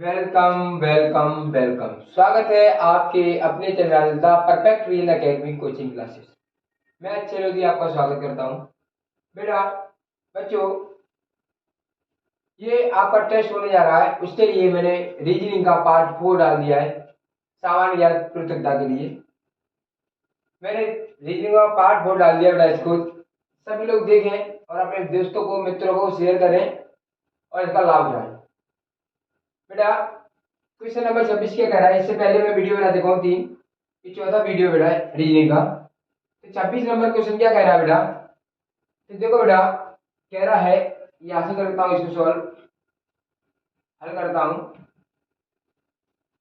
Welcome welcome welcome. स्वागत है आपके अपने channel the perfect real academy coaching classes. मैं अच्छे लोधी आपका स्वागत करता हूं। बेटा बच्चों, ये आपका टेस्ट होने जा रहा है, उसके लिए मैंने रीजनिंग का पार्ट 4 डाल दिया है सामान्य ज्ञान पृथकता के लिए। मैंने रीजनिंग का पार्ट 4 डाल दिया बेटा, इसको सभी लोग देखें और अपने दोस्तों को मित्रों को शेयर करें और इसका लाभ उठाएं। बेटा क्वेश्चन नंबर 26 क्या कह रहा है? इससे पहले मैं वीडियो बना दिखाऊं 3, ये चौथा वीडियो बेटा है रीजनिंग का। तो 26 नंबर क्वेश्चन क्या कह रहा है बेटा? तो देखो बेटा, कह रहा है, यहां से करता हूं इसको सॉल्व, हल करता हूं।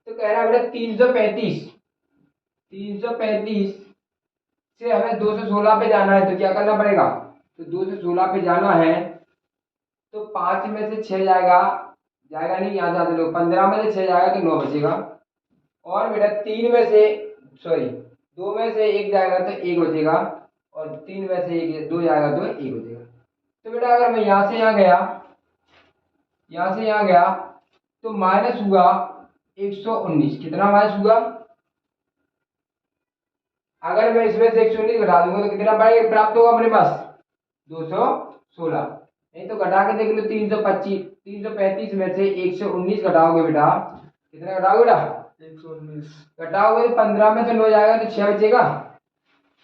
तो कह रहा है बेटा 335 से हमें 216 पे जाना है, तो क्या करना पड़ेगा? तो 216 पे जाना है तो 5 में से 6 जाएगा, जाएगा नहीं, यहाँ से आते लोग 15 में से 6 जाएगा तो 9 बचेगा। और बेटा 3 में से 2 में से 1 जाएगा तो 1 बचेगा, और 3 में से 1 2 जाएगा तो 1 बचेगा। तो बेटा अगर मैं यहाँ से यहाँ गया, यहाँ से यहाँ गया तो माइनस हुआ 119। कितना माइनस हुआ? अगर मैं इसमें से 119 घटा दूंगा तो कितना पाएगा प्राप्त होगा अपने पास? 216। नहीं तो घटा के देख लो, 335 में से 119 घटाओगे बेटा, कितना घटाओगे बेटा? 119 घटाओगे तो 15 में तो 9 जाएगा तो 6 बचेगा,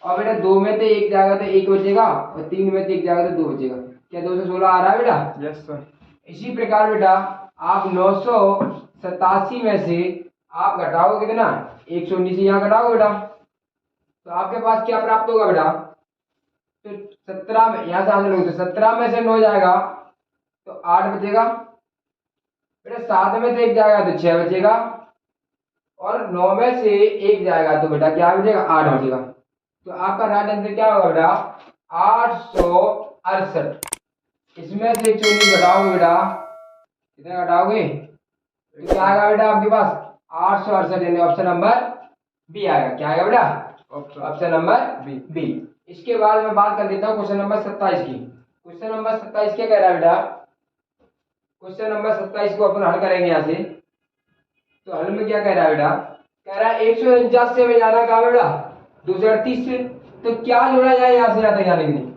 और बेटा 2 में तो 1 जाएगा तो 1 बचेगा, और 3 में तो 1 जाएगा तो 2 बचेगा। क्या 216 आ रहा है बेटा? Yes sir. इसी प्रकार बेटा आप 987 में से आप घटाओगे कितना? 119 यहाँ घटाओगे बेटा, तो आपके पास क्या प्राप्त होगा बेटा? तो 17 में यहाँ से आगे लोगे तो 17 में से 9 जाएगा तो 8 बचेगा, बेटा 7 में से 1 जाएगा तो 6 बचेगा, और 9 में से 1 जाएगा तो बेटा क्या बचेगा? 8 बचेगा। तो आपका राइट आंसर क्या होगा बेटा? 868। इसमें से 119 घटाओगे बेटा, कितना घटाओगे तो क्या आएगा बेटा आपके पास? 868, यानी ऑप्शन नंबर बी आएगा। क्या आएगा बेटा? Option number B. इसके बाद मैं बात कर लेता हूँ क्वेश्चन नंबर 27 की। क्वेश्चन नंबर 27 क्या कह रहा है बेटा? क्वेश्चन नंबर 27 को अपन हल करेंगे यहाँ से। तो हल में क्या कह रहा है बेटा? कह रहा है 149 से हमें जाना कहाँ बेटा? 238 से। तो क्या जोड़ा जाए यहाँ से यहाँ तक जाने के लिए?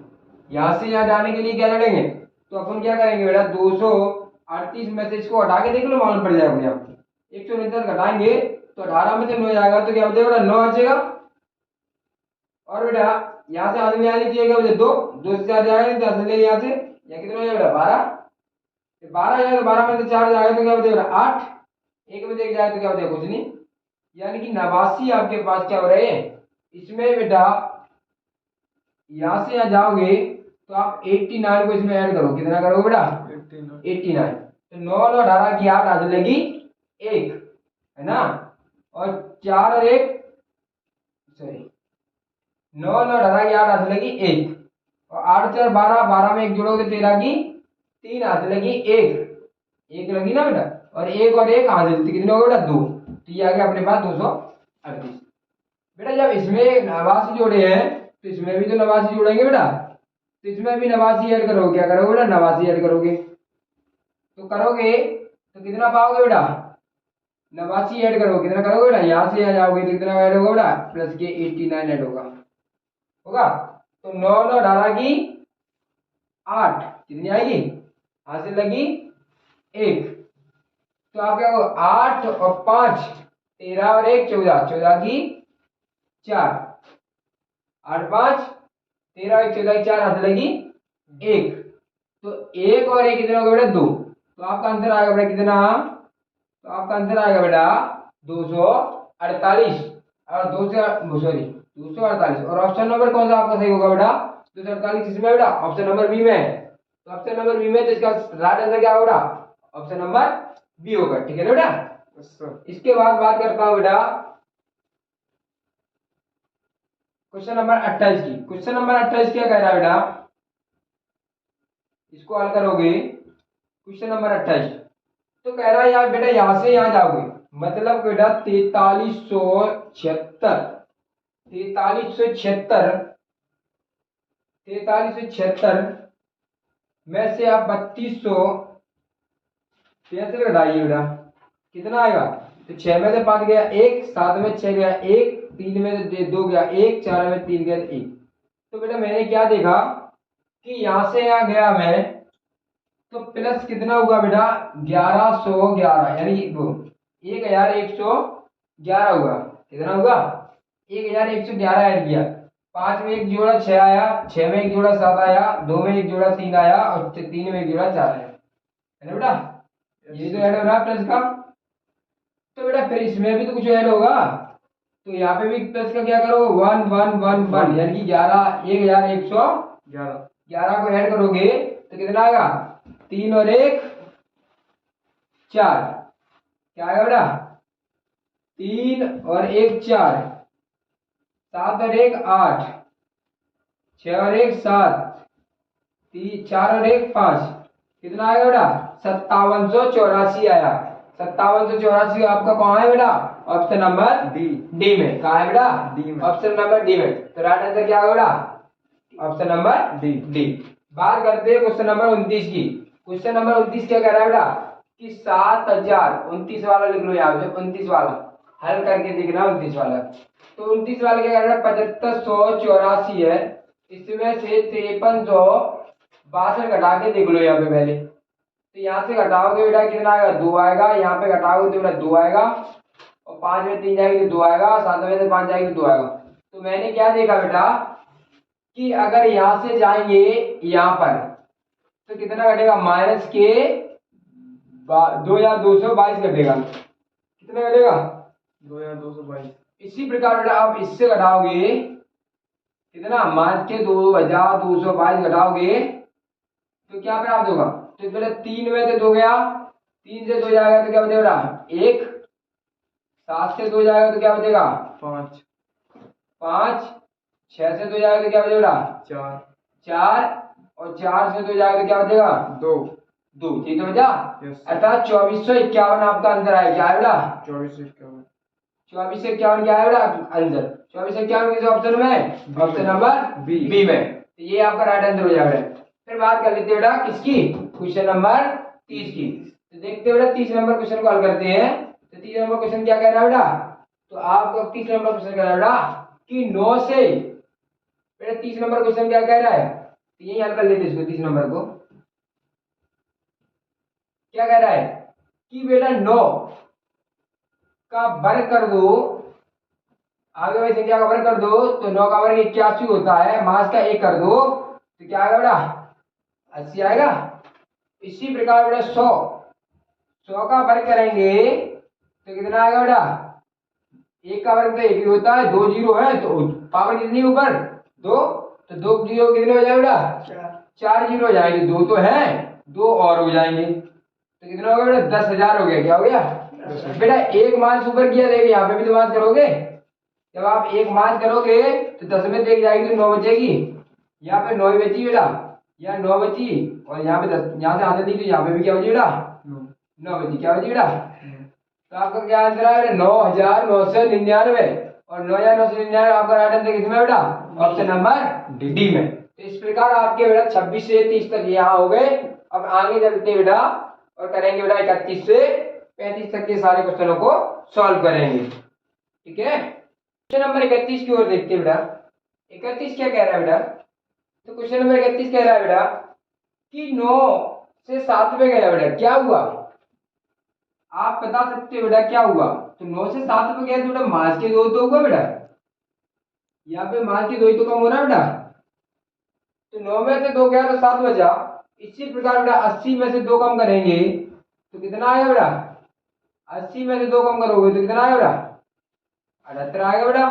यहाँ से यहाँ जाने के लिए क्या जोड़ेंगे? तो अपन क्या करेंगे बेटा, 238 में से इसको हटा के देख लो, मालूम पड़ जाएगा अपने आप। 149 घटाएंगे तो 18 में से 9 जाएगा तो क्या बचेगा बेटा? 9 बचेगा। और बेटा यहाँ से आदमी आने की क्या बचे? 2 से 4 जाएगा, 10 ले यहाँ से, या कितना हो जाएगा? 12 जाएगा, 12 में से 4 जाएगा तो क्या बचेगा? 8। 1 में से 1 जाएगा तो क्या बचेगा? कुछ नहीं, यानी कि 89 आपके पास क्या हो रहे हैं इसमें बेटा। यहाँ से यहाँ जाओगे तो आप 89 को इसमें ऐड करो, कितना करोगे बेटा? 89। तो 9 9 18 की 8 आ चलेगी 1, है ना, और 4 और 1 9 9 18 की 8 आ चलेगी 1, और 8 4 12, 12 में 1 जोड़ोगे 13 की 3 आ चलेगी 1 लगी ना बेटा, और 1 और 1 आ चलती, कितने हो गए बेटा? 2। तो ये आ गया अपने पास 238। बेटा जब इसमें 89 जोड़े हैं तो इसमें भी तो 89 जोड़ेंगे बेटा, तो इसमें भी 89 ऐड करोगे। क्या करोगे बेटा? 89 ऐड करोगे, तो करोगे तो कितना पाओगे बेटा? 89 ऐड करोगे, कितना करोगे बेटा? यहाँ से यहाँ जाओगे तो कितना ऐड होगा बेटा? प्लस के 89 ऐड होगा। तो 9 9 18 की 8 कितनी आएगी? हासिल लगी 1। तो आप क्या होगा? 8 और 5 13 और 1 14, 14 की 4, 8 5 13 1 14 की 4 हासिल लगी 1। तो 1 और 1 कितना होगा बेटा? 2। तो आपका आंसर आएगा बेटा कितना? तो आपका आंसर आएगा बेटा 248, और 248, और ऑप्शन नंबर कौन सा आपका सही होगा बेटा? 248 किसमें बेटा? ऑप्शन नंबर बी में है। तो ऑप्शन नंबर बी में, तो इसका राइट आंसर क्या होगा? ऑप्शन नंबर बी होगा। ठीक है बेटा। इसके बाद बात करता हूं बेटा क्वेश्चन नंबर 28 की। क्वेश्चन नंबर 28 क्या कह रहा है बेटा? इसको हल करोगे। क्वेश्चन नंबर 28 तो कह रहा है यार बेटा, यहां से यहां जाओगे, मतलब बेटा 4376 में से आप 3200 घटाइए बेटा, कितना आएगा? तो 6 में से 5 गया 1, 7 में 6 गया 1, 3 में से 2 गया 1, 4 में 3 गया 1। तो बेटा मैंने क्या देखा कि यहाँ से यहाँ गया मैं, तो प्लस कितना होगा बेटा? 1111, यानी वो 1111 होगा। कितना होगा? 1111 ऐड किया। 5 में एक जोड़ा 6 आया, 6 में एक जोड़ा 7 आया, 2 में एक जोड़ा 3 आया और 3 में एक जोड़ा 4 आया, है ना बेटा? ये तो ऐड हो रहा है प्लस का। तो बेटा फिर इसमें भी तो कुछ ऐड होगा, तो यहाँ पे भी प्लस का क्या करो? 1 1 1 1, यानी कि 11 को ऐड करोगे तो कितना आएगा? 3 और 1 4, क्या आएगा बेटा? 3 और 1 4, 7 और 1 8, 6 और 1 7, 4 और 1 5, कितना आएगा बेटा? 5784 आया। 5784 आपका कहाँ है बेटा? ऑप्शन नंबर डी में। कहाँ है बेटा? डी में, ऑप्शन नंबर डी में। तो राइट आंसर क्या होगा बेटा? Option number D. बात करते हैं क्वेश्चन नंबर 29 की। क्वेश्चन नंबर 29 क्या कह रहा है बेटा? कि 7029 वाला लिख लो यहाँ पे, 29 वाला हल करके देखना। 29 वाला, तो 29 वाला क्या कह रहा है? 7584 है, इसमें से 5362 घटा के देख लो यहाँ पे पहले। तो यहाँ से घटाओगे बेटा कितना आएगा? 2 आएगा। यहाँ पे घटाओगे तो बेटा 2 आएगा, और 5 में 3 जाएगी तो 2 आएगा, 7 में से 5 जाएगी तो 2 आएगा। तो मैंने क्या देखा बेटा कि अगर यहाँ से जाएंगे यहाँ पर तो कितना घटेगा? माइनस के 2222 घटेगा। कितना घटेगा? 2222। इसी प्रकार बेटा आप इससे घटाओगे कितना? माइनस के 2222 घटाओगे तो क्या प्राप्त होगा? तो बेटा 3 में से 2 गया, 3 से 2 जाएगा तो क्या बचेगा? 1, 7 से 2 जाएगा तो क्या बचेगा? 5, 6 से 2 जाएगा तो क्या बचेगा? 4, और 4 से 2 जाएगा तो क्या बचेगा? 2। ठीक है बेटा, अर्थात 2451 आपका आंसर आएगा। क्या है बेटा? 2451 क्या है बेटा आंसर? 2451 किस ऑप्शन में? ऑप्शन नंबर बी में। तो ये आपका राइट आंसर हो जाएगा। फिर बात कर लेते हैं बेटा किसकी? क्वेश्चन नंबर 30 की। तो देखते हैं बेटा 30 नंबर क्वेश्चन को हल करते हैं। तो 30 नंबर क्वेश्चन क्या कह रहा है बेटा? तो आपको 30 नंबर क्वेश्चन कह रहा है बेटा कि 9 से बेटा 30 नंबर क्वेश्चन क्या कह रहा है? तो यही हल कर लेते इसको। 30 नंबर को क्या कह रहा है कि बेटा 9 का वर्ग कर दो, आगे वाली संख्या का वर्ग कर दो, तो 9 का वर्ग 81 होता है, मास का 1 कर दो तो क्या आएगा बेटा? 80 आएगा। इसी प्रकार बेटा 100 का वर्ग करेंगे तो कितना आएगा बेटा? 1 का वर्ग तो 1 ही होता है, 2 जीरो है तो पावर कितनी ऊपर? 2, तो 2 जीरो कितने हो जाएगा बेटा? 4 जीरो हो जाएंगे। 2 तो है, 2 और हो जाएंगे तो कितना हो गया बेटा? 10,000 हो गया। क्या हो गया बेटा? एक मार्च ऊपर किया, देखिए यहाँ पे भी तो मार्च करोगे। जब आप एक मार्च करोगे तो 10 में देख जाएगी तो 9 बचेगी। यहाँ पे 9 बची बेटा, यहाँ 9 बची, और यहाँ पे 10, यहाँ से आते थी तो यहाँ पे भी क्या बची बेटा? 9 बची। क्या बची बेटा? तो आपका क्या आंसर है? 9,999, और 9,999 आपका राइट आंसर किसमें बेटा? ऑप्शन नंबर डी में। तो इस प्रकार आपके बेटा 26 से 30 तक यहाँ हो गए। अब आगे चलते बेटा और करेंगे बेटा 31 से 35 तक के सारे क्वेश्चनों को सॉल्व करेंगे। ठीक है, क्वेश्चन नंबर 31 की ओर देखते हैं बेटा। 31 क्या कह रहा है बेटा? तो क्वेश्चन नंबर 31 कह रहा है बेटा कि 9 से 7 पे गया बेटा, क्या हुआ? आप बता सकते हो बेटा क्या हुआ? तो 9 से 7 पे गया तो बेटा मास के 2 तो होगा बेटा, यहाँ पे मास के 2 ही तो कम हो रहा है बेटा। तो 9 में से 2 गया तो 7 बचा। इसी प्रकार बेटा 80 में से 2 कम करेंगे तो कितना आएगा बेटा? 80 में से 2 कम करोगे तो कितना आएगा बेटा? 78 आएगा बेटा।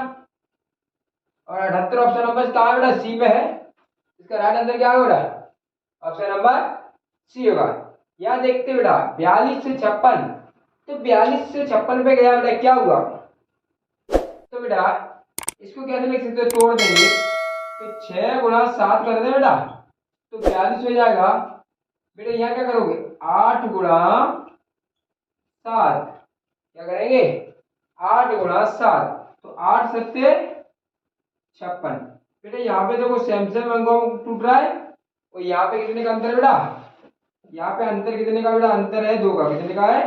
और 78 ऑप्शन नंबर कहाँ है बेटा? सी में है। इसका राइट आंसर क्या होगा बेटा? ऑप्शन नंबर सी होगा। यहाँ देखते बेटा 42 से 56, तो 42 से 56 पे गया बेटा, क्या हुआ? तो बेटा इसको कैसे लिख सकते हो? तोड़ देंगे तो 6 गुणा 7 कर दे बेटा, तो 42 हो जाएगा बेटा। यहाँ क्या करोगे? 8 गुणा 7, क्या करेंगे? 8 गुणा 7, तो 8 सत्ते 56 बेटा। यहाँ पे देखो सैमसंग अंगों टूट रहा है, और यहाँ पे कितने का अंतर है बेटा? यहाँ पे अंतर कितने का बेटा? अंतर है 2 का। कितने का है?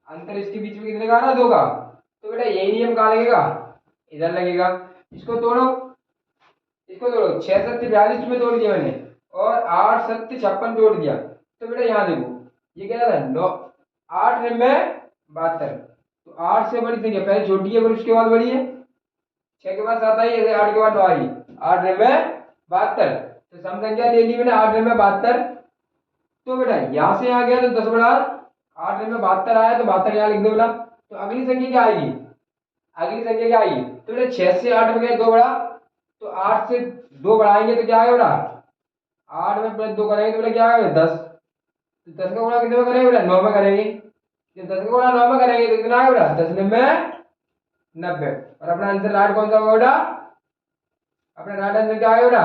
अंतर इसके बीच में कितने का आ रहा, 2 का। तो बेटा यही नियम कहाँ लगेगा, इधर लगेगा। इसको तोड़ो, इसको तोड़ो, 6 7 42 में तोड़ दिया मैंने, और 8 7 56 तोड़ दिया। तो बेटा यहाँ देखो ये क्या था, 9 8 9 72। तो 8 से बड़ी संख्या पहले छोटी है, फिर उसके बाद बड़ी है। 6 के बाद 7 आई, 8 के बाद 9 आई, 8 9 72। तो सम संख्या ले ली मैंने 8 9 72। तो बेटा यहाँ से यहाँ गया तो 10 बढ़ा 8 9 72 आया, तो 72 यहाँ लिख दो बेटा। तो अगली संख्या क्या आएगी, अगली संख्या क्या आएगी, तो बेटा 6 से 8 में गया 2 बढ़ा, तो 8 से 2 बढ़ाएंगे तो क्या आएगा बेटा, 8 में प्लस 2 करेंगे तो बेटा क्या आएगा 10। तो 10 का गुणा कितने में करेंगे बेटा, 9 में करेंगे। जब 10 का गुणा 9 में करेंगे तो कितना आएगा बेटा, 10 में 90। और अपना आंसर राइट कौन सा होगा बेटा, अपना राइट आंसर क्या आएगा बेटा,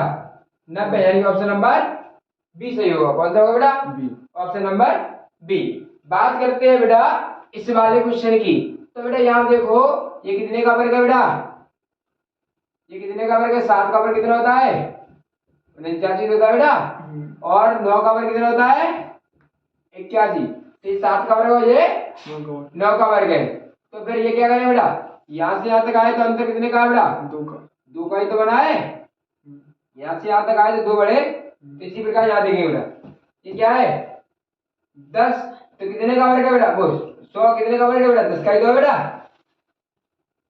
90, यानी ऑप्शन नंबर बी सही होगा। कौन सा होगा बेटा, बी, ऑप्शन नंबर बी। बात करते हैं बेटा इस वाले क्वेश्चन की। तो बेटा यहाँ देखो ये कितने का वर्ग है बेटा, ये कितने का वर्ग है, 7 का वर्ग कितना होता है, 49 होता है बेटा। और 9 का वर्ग कितना होता है, 81। तो ये 7 का वर्ग है, ये 9 का वर्ग है। तो फिर ये क्या करें बेटा, यहाँ से यहाँ तक आए तो अंतर कितने का है बेटा, 2 का ही तो बना है। यहाँ से यहाँ तक आए तो 2 बढ़े। तो इसी प्रकार यहाँ देखेंगे बेटा ये क्या है 10। तो कितने का वर्ग है बेटा, वो 100 कितने का वर्ग है बेटा, 10 का ही तो है बेटा।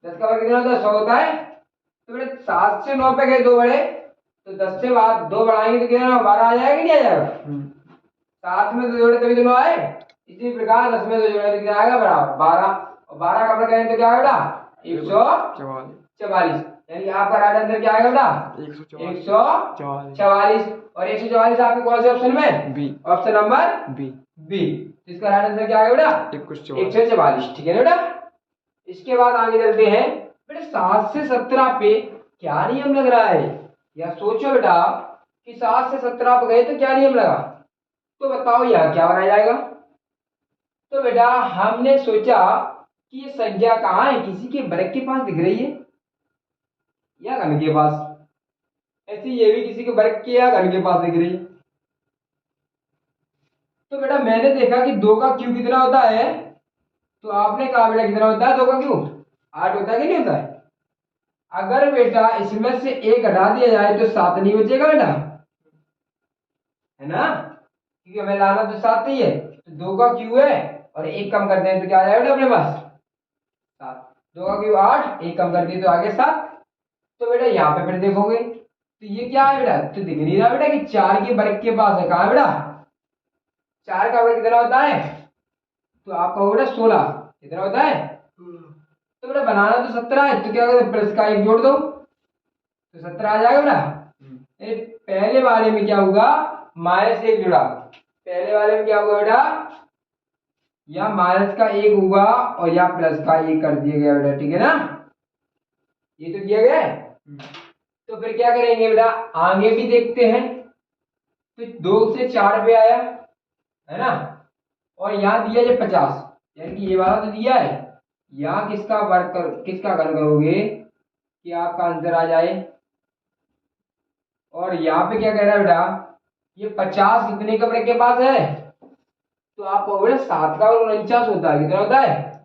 10 का वर्ग कितना होता है, 100 होता है। तो बेटा 7 से 9 पे गए 2 बढ़े, तो 10 से बाद 2 बढ़ाएंगे तो कितना 12 आ जाएगा कि नहीं आ जाएगा। 7 में 2 जोड़े तभी तो 9 आए। इसी प्रकार 10 में 2 जोड़े तो कितना आएगा बराबर 12। और 12 का वर्ग करेंगे तो क्या आएगा बेटा 144। यानी आपका राइट आंसर क्या आएगा बेटा 144। और 144 आपके कौन से ऑप्शन में, B, option number B, B. इसका राइट आंसर क्या आएगा बेटा 144। ठीक है ना बेटा। इसके बाद आगे चलते हैं बेटा 7 से 17 पे क्या नियम लग रहा है, या सोचो बेटा कि 7 से 17 पे गए तो क्या नियम लगा, तो बताओ यहाँ क्या बनाया जाएगा। तो बेटा हमने सोचा कि ये संख्या कहाँ है, किसी के वर्ग के पास दिख रही है या घन के पास, ऐसे ये भी किसी के वर्ग के या घन के पास दिख रही है। तो बेटा मैंने देखा कि 2 का क्यूब कितना होता है, तो आपने कहा बेटा कितना होता है 2 का क्यूब, 8 होता है कि नहीं होता है। अगर बेटा इसमें से 1 हटा दिया जाए तो 7 नहीं बचेगा बेटा, है ना, क्योंकि हमें लाना तो 7 ही है। तो 2 का क्यूब है और 1 कम करते हैं तो क्या आ जाएगा बेटा अपने पास 7। 2 का क्यूब 8, 1 कम कर दिए तो आगे 7। तो बेटा यहाँ पे फिर देखोगे तो ये क्या है बेटा, तो दिख नहीं रहा बेटा कि 4 के वर्ग के पास है। कहाँ है बेटा, 4 का वर्ग कितना होता है, तो आपका बेटा 16 कितना होता है। तो बेटा बनाना तो 17 है, तो क्या करें प्लस का 1 जोड़ दो तो 17 आ जाएगा बेटा। पहले वाले में क्या होगा, -1 जुड़ा, पहले वाले में क्या होगा बेटा, या माइनस का 1 होगा और या प्लस का 1 कर दिया गया बेटा। ठीक है ना, ये तो किया गया है। तो फिर क्या करेंगे बेटा आगे भी देखते हैं। तो 2 से 4 पे आया है ना, और यहाँ दिया है 50, यानी कि ये वाला तो दिया है। यहाँ किसका वर्ग कर, किसका घन करोगे कि आपका आंसर आ जाए। और यहाँ पे क्या कह रहा है बेटा, ये 50 कितने के वर्ग के पास है, तो आपको बेटा 7 का वर्ग 49 होता है। कितना होता है,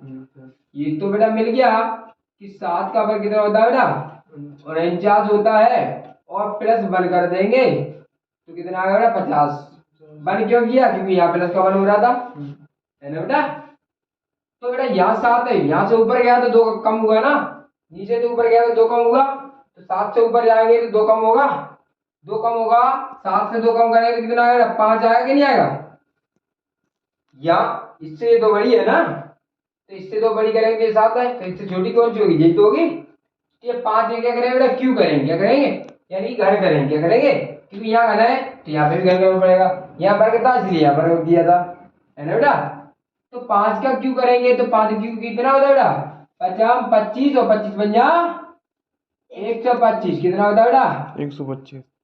ये तो बेटा मिल गया कि 7 का वर्ग कितना होता है बेटा 49 होता है। और प्लस 1 कर देंगे तो कितना आ गया बेटा 50। 1 क्यों किया, क्योंकि यहाँ प्लस का 1 हो रहा था, है ना बेटा। तो बेटा यहाँ 7 है, यहाँ से ऊपर गया तो 2 कम हुआ ना, नीचे से ऊपर गया तो 2 कम हुआ। तो 7 से ऊपर जाएंगे तो 2 कम होगा, 2 कम होगा। 7 से 2 कम करेंगे तो कितना आएगा, 5 आएगा कि नहीं आएगा। या इससे ये 2 बड़ी है ना, तो इससे 2 बड़ी करेंगे 7 है, तो इससे छोटी कौन सी होगी, यही तो होगी। ये 5 ये क्या करेंगे बेटा, क्यों करेंगे, क्या करेंगे, यानी घन करेंगे। क्या करेंगे, क्योंकि यहाँ घन है तो यहाँ पे भी घन करना पड़ेगा। यहाँ वर्ग था इसलिए यहाँ वर्ग किया था, है ना बेटा। तो 5 का क्यों करेंगे, तो 5 क्यों कितना होता है बेटा 25 और 25 बन जा 125। कितना होता है बेटा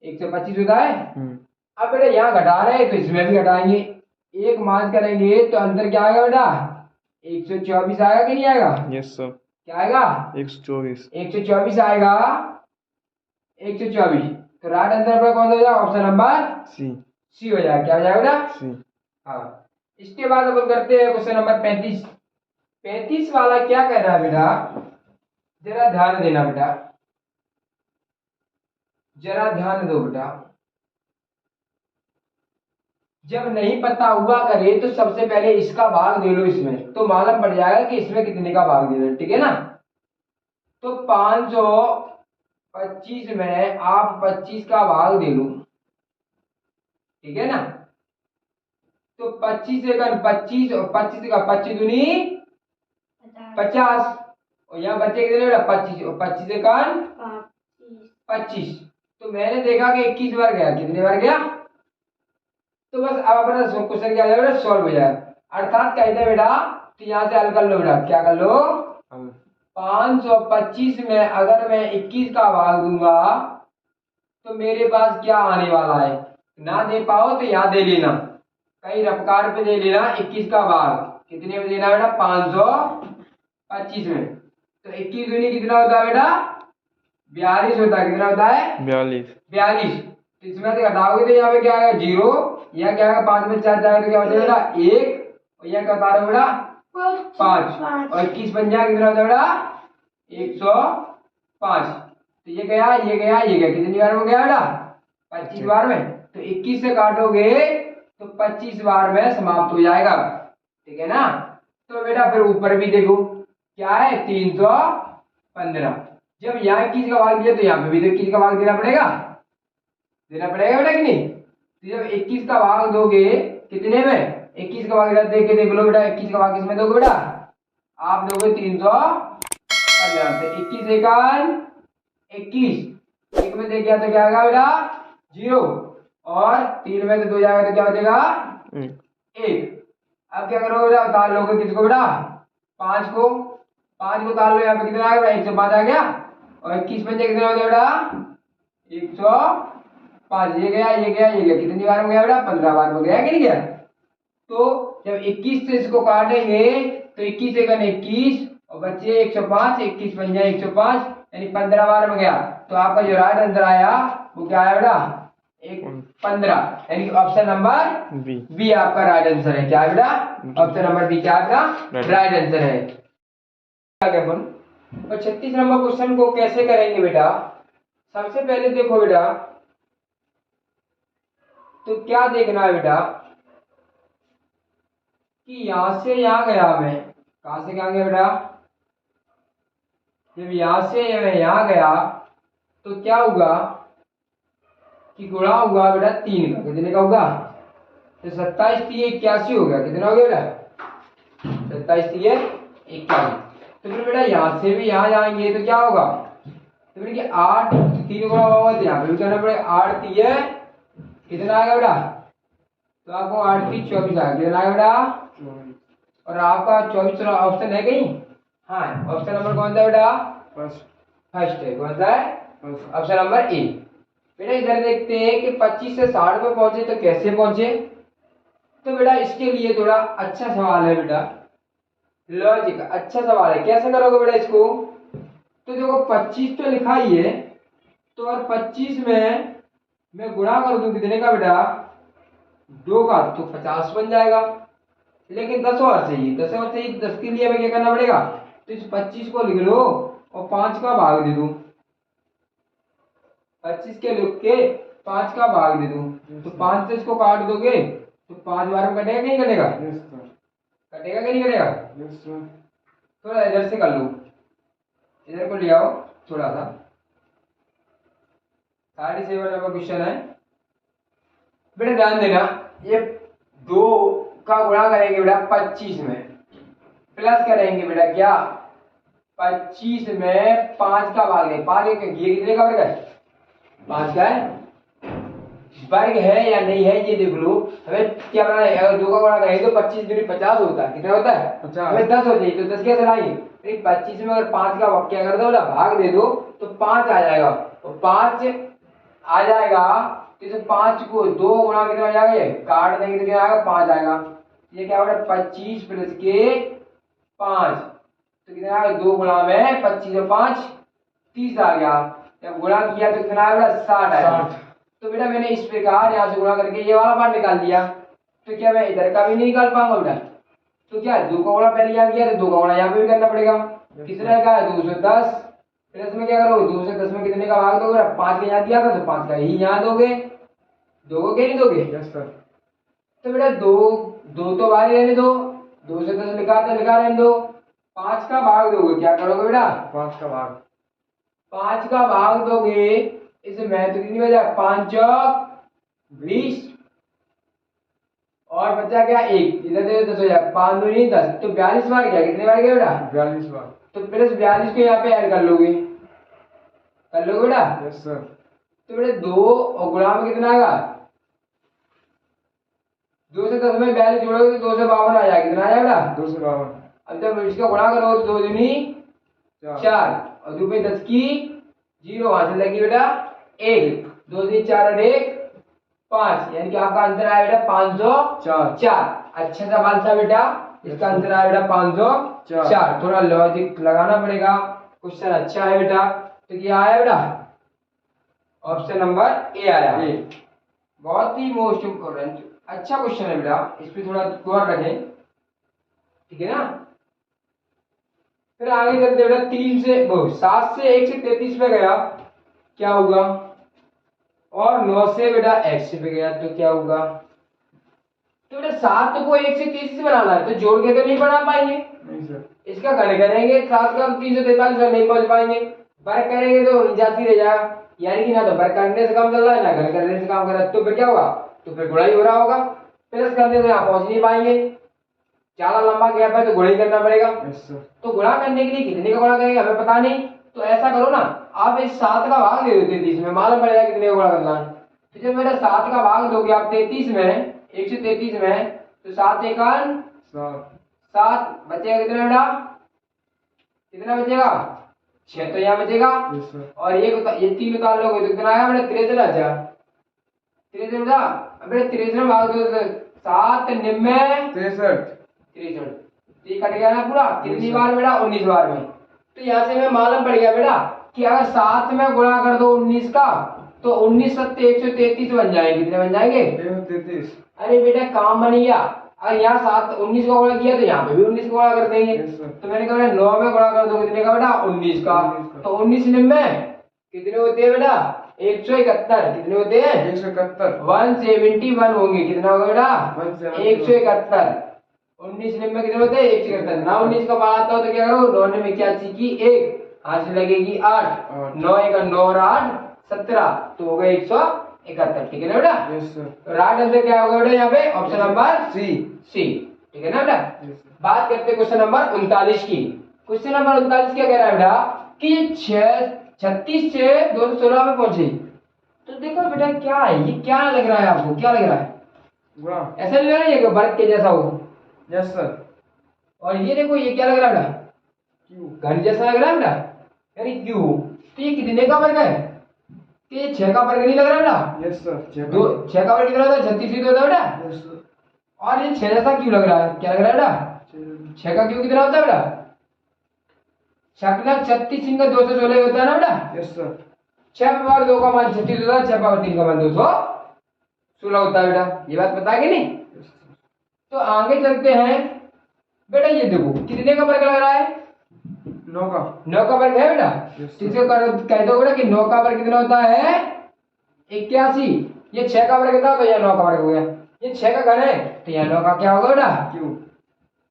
125 होता है। अब बेटा यहाँ घटा रहे हैं तो इसमें भी घटाएंगे, 1 माइनस करेंगे तो अंतर क्या आएगा बेटा 124 आएगा कि नहीं आएगा। यस सर, क्या आएगा 124 आएगा 124। तो राइट आंसर पर कौन सा हो जाएगा, ऑप्शन नंबर सी हो जाएगा। क्या हो जाएगा बेटा सी। हाँ, इसके बाद अपन करते हैं क्वेश्चन नंबर 35। 35 वाला क्या कह रहा है बेटा, जरा ध्यान देना बेटा, जरा ध्यान दो बेटा। जब नहीं पता हुआ करे तो सबसे पहले इसका भाग दे लो इसमें, तो मालूम पड़ जाएगा कि इसमें कितने का भाग दे दो, ठीक है ना। तो 525 में आप 25 का भाग दे लो, ठीक है ना। तो 25 एकन 25 और 25 का 25 दूनी 50, और यहाँ बच्चे कितने बेटा 25 और 25 एकन 25। तो मैंने देखा कि 21 बार गया, कितने बार गया, तो बस अब अपना क्वेश्चन क्या बेटा सॉल्व हो जाए। अर्थात कहते हैं बेटा, तो यहाँ से हल कर लो बेटा, क्या कर लो, 525 में अगर मैं 21 का भाग दूंगा तो मेरे पास क्या आने वाला है। ना दे पाओ तो यहाँ दे लेना, कहीं रफ्तार पे दे लेना 21 का भाग कितने में देना बेटा 525 में। तो 21 दूनी कितना होता है बेटा 42 होता है, कितना होता है 42। तो इसमें से घटाओगे तो यहाँ पे क्या आएगा 0, यहाँ क्या आएगा 5 में 4 जाएगा तो क्या बचेगा बेटा 1, और यहाँ क्या बता रहे हो बेटा 5, और 21 बन जाएगा कितना होता है बेटा 105। तो ये गया ये गया ये गया, कितनी बार में गया बेटा 25 बार में। तो 21 से काटोगे तो 25 बार में समाप्त हो जाएगा, ठीक है ना। तो बेटा फिर ऊपर भी देखो क्या है 315। जब यहाँ 21 का भाग दिया तो यहाँ पे भी तो 21 का भाग देना पड़ेगा बेटा कि नहीं। तो जब 21 का भाग दोगे कितने में, 21 का भाग देख के देख लो बेटा, 21 का भाग किसमें दोगे बेटा, आप दोगे 315 से 21 एकन 21, एक में देख गया तो क्या आएगा बेटा 0, और 3 में तो 2 जाएगा तो क्या बचेगा 1। अब क्या करोगे बेटा उतार लोगे किसको बेटा 5 को उतार लो, यहाँ पे कितना आ गया 105 आ गया, और 21 में कितना हो गया बेटा 105। ये गया ये गया ये गया, कितनी बार में गया बेटा 15 बार में गया कि नहीं गया। तो जब 21 से इसको काटेंगे तो 21 एकन 21 और बच्चे 105, 21 बन जाए 105, यानी 15 बार में गया। तो आपका जो राइट आंसर आया वो क्या आया बेटा 15, यानी ऑप्शन नंबर बी आपका राइट आंसर है। क्या है बेटा ऑप्शन नंबर बी क्या आपका राइट आंसर है। आगे अपन और 36 नंबर क्वेश्चन को कैसे करेंगे बेटा, सबसे पहले देखो बेटा, तो क्या देखना है बेटा कि यहां से यहां गया मैं, कहां से कहां गया बेटा, जब यहां से मैं यहां गया तो क्या होगा कि गुणा होगा बेटा 3 का, कितने का होगा, तो 27 3 81 हो गया, कितना हो गया बेटा 27 3 81। तो फिर बेटा यहां से भी यहां जाएंगे तो क्या होगा, तो बेटा कि 8 3 गुणा होगा तो यहाँ पे भी करना पड़ेगा 8 3 कितना आएगा बेटा, तो आपको 8 3 24 आएगा, कितना आएगा बेटा, और आपका 24 ऑप्शन है कहीं, हाँ ऑप्शन नंबर कौन सा बेटा फर्स्ट है, कौन सा है ऑप्शन नंबर ए। बेटा इधर देखते हैं कि 25 से 60 पे पहुंचे तो कैसे पहुंचे। तो बेटा इसके लिए थोड़ा अच्छा सवाल है बेटा, लॉजिक अच्छा सवाल है, कैसे करोगे बेटा इसको। तो देखो 25 तो लिखा ही है, तो और 25 में मैं गुणा कर दूं कितने का बेटा 2 का, तो 50 बन जाएगा। लेकिन 10 और चाहिए, 10 और चाहिए, 10 के लिए हमें क्या करना पड़ेगा, तो इस 25 को लिख लो और 5 का भाग दे दूं, 25 के लिख के 5 का भाग दे दूं, तो 5 से इसको काट दोगे तो 5 बार में कटेगा कि नहीं कटेगा, कटेगा कि नहीं कटेगा। थोड़ा इधर से कर लो, इधर को ले आओ थोड़ा सा, 37 नंबर क्वेश्चन है बेटा, ध्यान देना। ये 2 का गुणा करेंगे बेटा 25 में, प्लस करेंगे बेटा क्या 25 में 5 का भाग है, 5 ये कितने का वर्ग है 5 का है, वर्ग है या नहीं है ये देख लो। हमें क्या बनाना है, अगर 2 का गुणा करेंगे तो 25 दूनी 50 होता है, कितना होता है 50, हमें 10 हो जाए तो 10 कैसे लाएंगे, 25 में अगर 5 का क्या कर दो भाग दे दो तो 5 आ जाएगा, तो 5 आ जाएगा, तो 5 को 2 गुणा कितना हो जाएगा, ये काट देंगे तो क्या आएगा 5 आएगा। ये क्या होगा 25 प्लस के 5, तो कितना आएगा 2 गुणा में 25 और 5 30 आ गया, जब गुणा किया तो कितना आएगा 60 आएगा। तो बेटा मैंने इस प्रकार यहाँ से गुणा करके ये वाला पार्ट निकाल दिया, तो क्या मैं इधर का भी नहीं निकाल पाऊंगा बेटा, तो क्या 2 का गुणा पहले यहाँ किया तो 2 का गुणा यहाँ पे भी करना पड़ेगा। कितना का है 210 प्लस में क्या करोगे 210 में कितने का भाग दोगे 5 का यहाँ दिया था तो 5 का ही यहाँ दोगे 2 को क्या नहीं दोगे। Yes sir. तो बेटा 2 तो बाहर ही रहने दो 2 से 10 लिखा तो लिखा रहने दो 5 का भाग दोगे क्या करोगे बेटा 5 का भाग 5 का भाग दोगे इसे महत्व कितनी बचा 5 चौक 20 और बचा क्या 1 इधर दे 10 हो जाए 5 2 नहीं 10 तो 42 बार क्या कितने बार गया बेटा 42 बार। तो प्लस 42 को यहाँ पे ऐड कर लोगे बेटा। Yes sir. तो बेटा 2 और गुणा में कितना आएगा 2 से 10 में 42 जोड़ोगे तो 2 से 52 आ जाएगा कितना आ जाएगा 2 से 52। अब जब इसका गुणा करो तो 2 दूनी 4 और 2 पे 10 की 0 वहां से लगी बेटा 1 2 दूनी 4 और 1 5 यानी कि आपका आंसर आया बेटा 504। अच्छा सवाल था बेटा इसका आंसर आया बेटा 504। थोड़ा लॉजिक लगाना पड़ेगा क्वेश्चन अच्छा है बेटा। तो क्या आया बेटा ऑप्शन नंबर ए आया। बहुत ही मोस्ट इम्पोर्टेंट अच्छा क्वेश्चन है बेटा इस पे थोड़ा गौर रखें ठीक है ना। फिर आगे चलते बेटा 3 से 7 से 1 से 33 पे गया क्या होगा और 9 से बेटा x पे गया तो क्या होगा। तो बेटा 7 को 1 से 33 से बनाना है तो जोड़ के तो नहीं बना पाएंगे नहीं सर। इसका घन करेंगे 7 का 343 में नहीं पहुंच पाएंगे वर्ग करेंगे तो 49 रह जाएगा यानी कि ना तो वर्ग करने से काम चल रहा है ना घन करने से काम कर रहा है तो फिर क्या होगा तो फिर गुणा ही हो रहा होगा प्लस करने से यहाँ पहुंच नहीं पाएंगे ज्यादा लंबा गैप है तो गुणा ही करना पड़ेगा। तो गुणा करने के लिए कितने का गुणा करेंगे हमें पता नहीं तो ऐसा करो ना आप इस 7 का भाग दे दो 33 में मालूम पड़ेगा कितने का गुणा करना है। तो जब मेरा 7 का भाग दोगे आप 33 में 133 में तो 7 एकान 7 बचेगा कितना बेटा कितना बचेगा 6 तो यहाँ बचेगा और ये 3 उतार लोगे तो कितना आया बेटा 63 आ जाएगा 63 बेटा बेटा 63 में भाग दो 7 निम्न 63 ये कट गया ना पूरा कितनी बार बेटा 19 बार में। तो यहाँ से हमें मालूम पड़ गया बेटा कि अगर 7 में गुणा कर दो 19 का तो 19 सत्ते 133 बन जाएंगे कितने बन जाएंगे 133। अरे बेटा काम बन गया अगर यहाँ 7 19 का गुणा किया तो यहाँ पे भी 19 का गुणा कर देंगे। तो मैंने कहा 9 में गुणा कर दो कितने का बेटा 19 का तो 19 निम्न कितने होते हैं बेटा 171 कितने होते हैं 171 होंगे कितना होगा बेटा 171 19 निम्न कितने होते हैं 171 ना 19 का बार आता हो तो क्या करो 9 में 81 की 1 हाथ से लगेगी 8 9 1 9 और 8 17 तो होगा 171 ठीक है ना बेटा। तो राइट आंसर क्या होगा बेटा यहाँ पे ऑप्शन नंबर सी ठीक है ना बेटा। बात करते हैं क्वेश्चन नंबर 39 की। क्वेश्चन नंबर 39 क्या कह रहा है बेटा कि 36 से 216 में पहुंचे तो देखो बेटा क्या है ये क्या लग रहा है आपको क्या लग रहा है ऐसा लग रहा है ये वर्ग के जैसा हो। Yes sir. और ये देखो ये क्या लग रहा है बेटा क्यू घन जैसा लग रहा है बेटा यानी क्यू तो ये कितने का वर्ग है तो ये 6 का वर्ग नहीं लग रहा है बेटा। Yes sir. 6 का वर्ग कितना होता है 36 ही तो होता है बेटा। Yes sir. और ये 6 जैसा क्यों लग रहा है क्या लग रहा है बेटा 6 का क्यू कितना होता है बेटा 6 36 इनका 216 होता है ना बेटा। Yes sir. 6 पावर 2 का मान 36 होता है 6 पावर 3 का मान 216 होता है बेटा ये बात पता है कि नहीं। तो आगे चलते हैं बेटा ये देखो कितने का वर्ग लग रहा है 9 का वर्ग है बेटा। इसको कह दो बेटा कि 9 का वर्ग कितना होता है 81 ये 6 का वर्ग था तो यहाँ 9 का वर्ग हो गया ये 6 का घन है तो यहाँ 9 का क्या होगा बेटा क्यों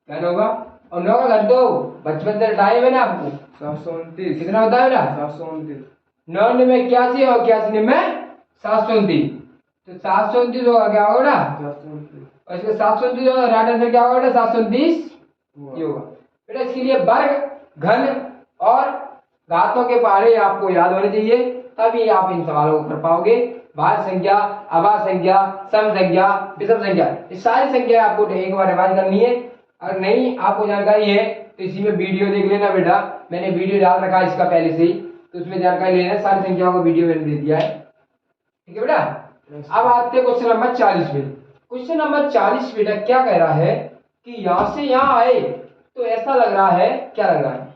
घन होगा और 9 का घन तो बचपन से टाइम है ना आपको 729 कितना होता है बेटा 729 9 में 81 और 81 में 729 तो 729 होगा क्या होगा बेटा और इसका 729 होगा राइट आंसर क्या होगा बेटा 729 ये होगा बेटा। इसके लिए वर्ग घन और घातों के पहाड़े आपको याद होने चाहिए तभी आप इन सवालों को कर पाओगे। भाज्य संख्या अभाज्य संख्या सम संख्या विषम संख्या ये सारी संख्या आपको एक बार रिवाइज करनी है। अगर नहीं आपको जानकारी है तो इसी में वीडियो देख लेना बेटा मैंने वीडियो डाल रखा है इसका पहले से ही तो उसमें जानकारी लेना सारी संख्याओं का वीडियो मैंने दे दिया है ठीक है बेटा। अब आते हैं क्वेश्चन नंबर 40 पे। क्वेश्चन नंबर 40 बेटा क्या कह रहा है कि यहां से यहां आए तो ऐसा लग रहा है क्या लग रहा है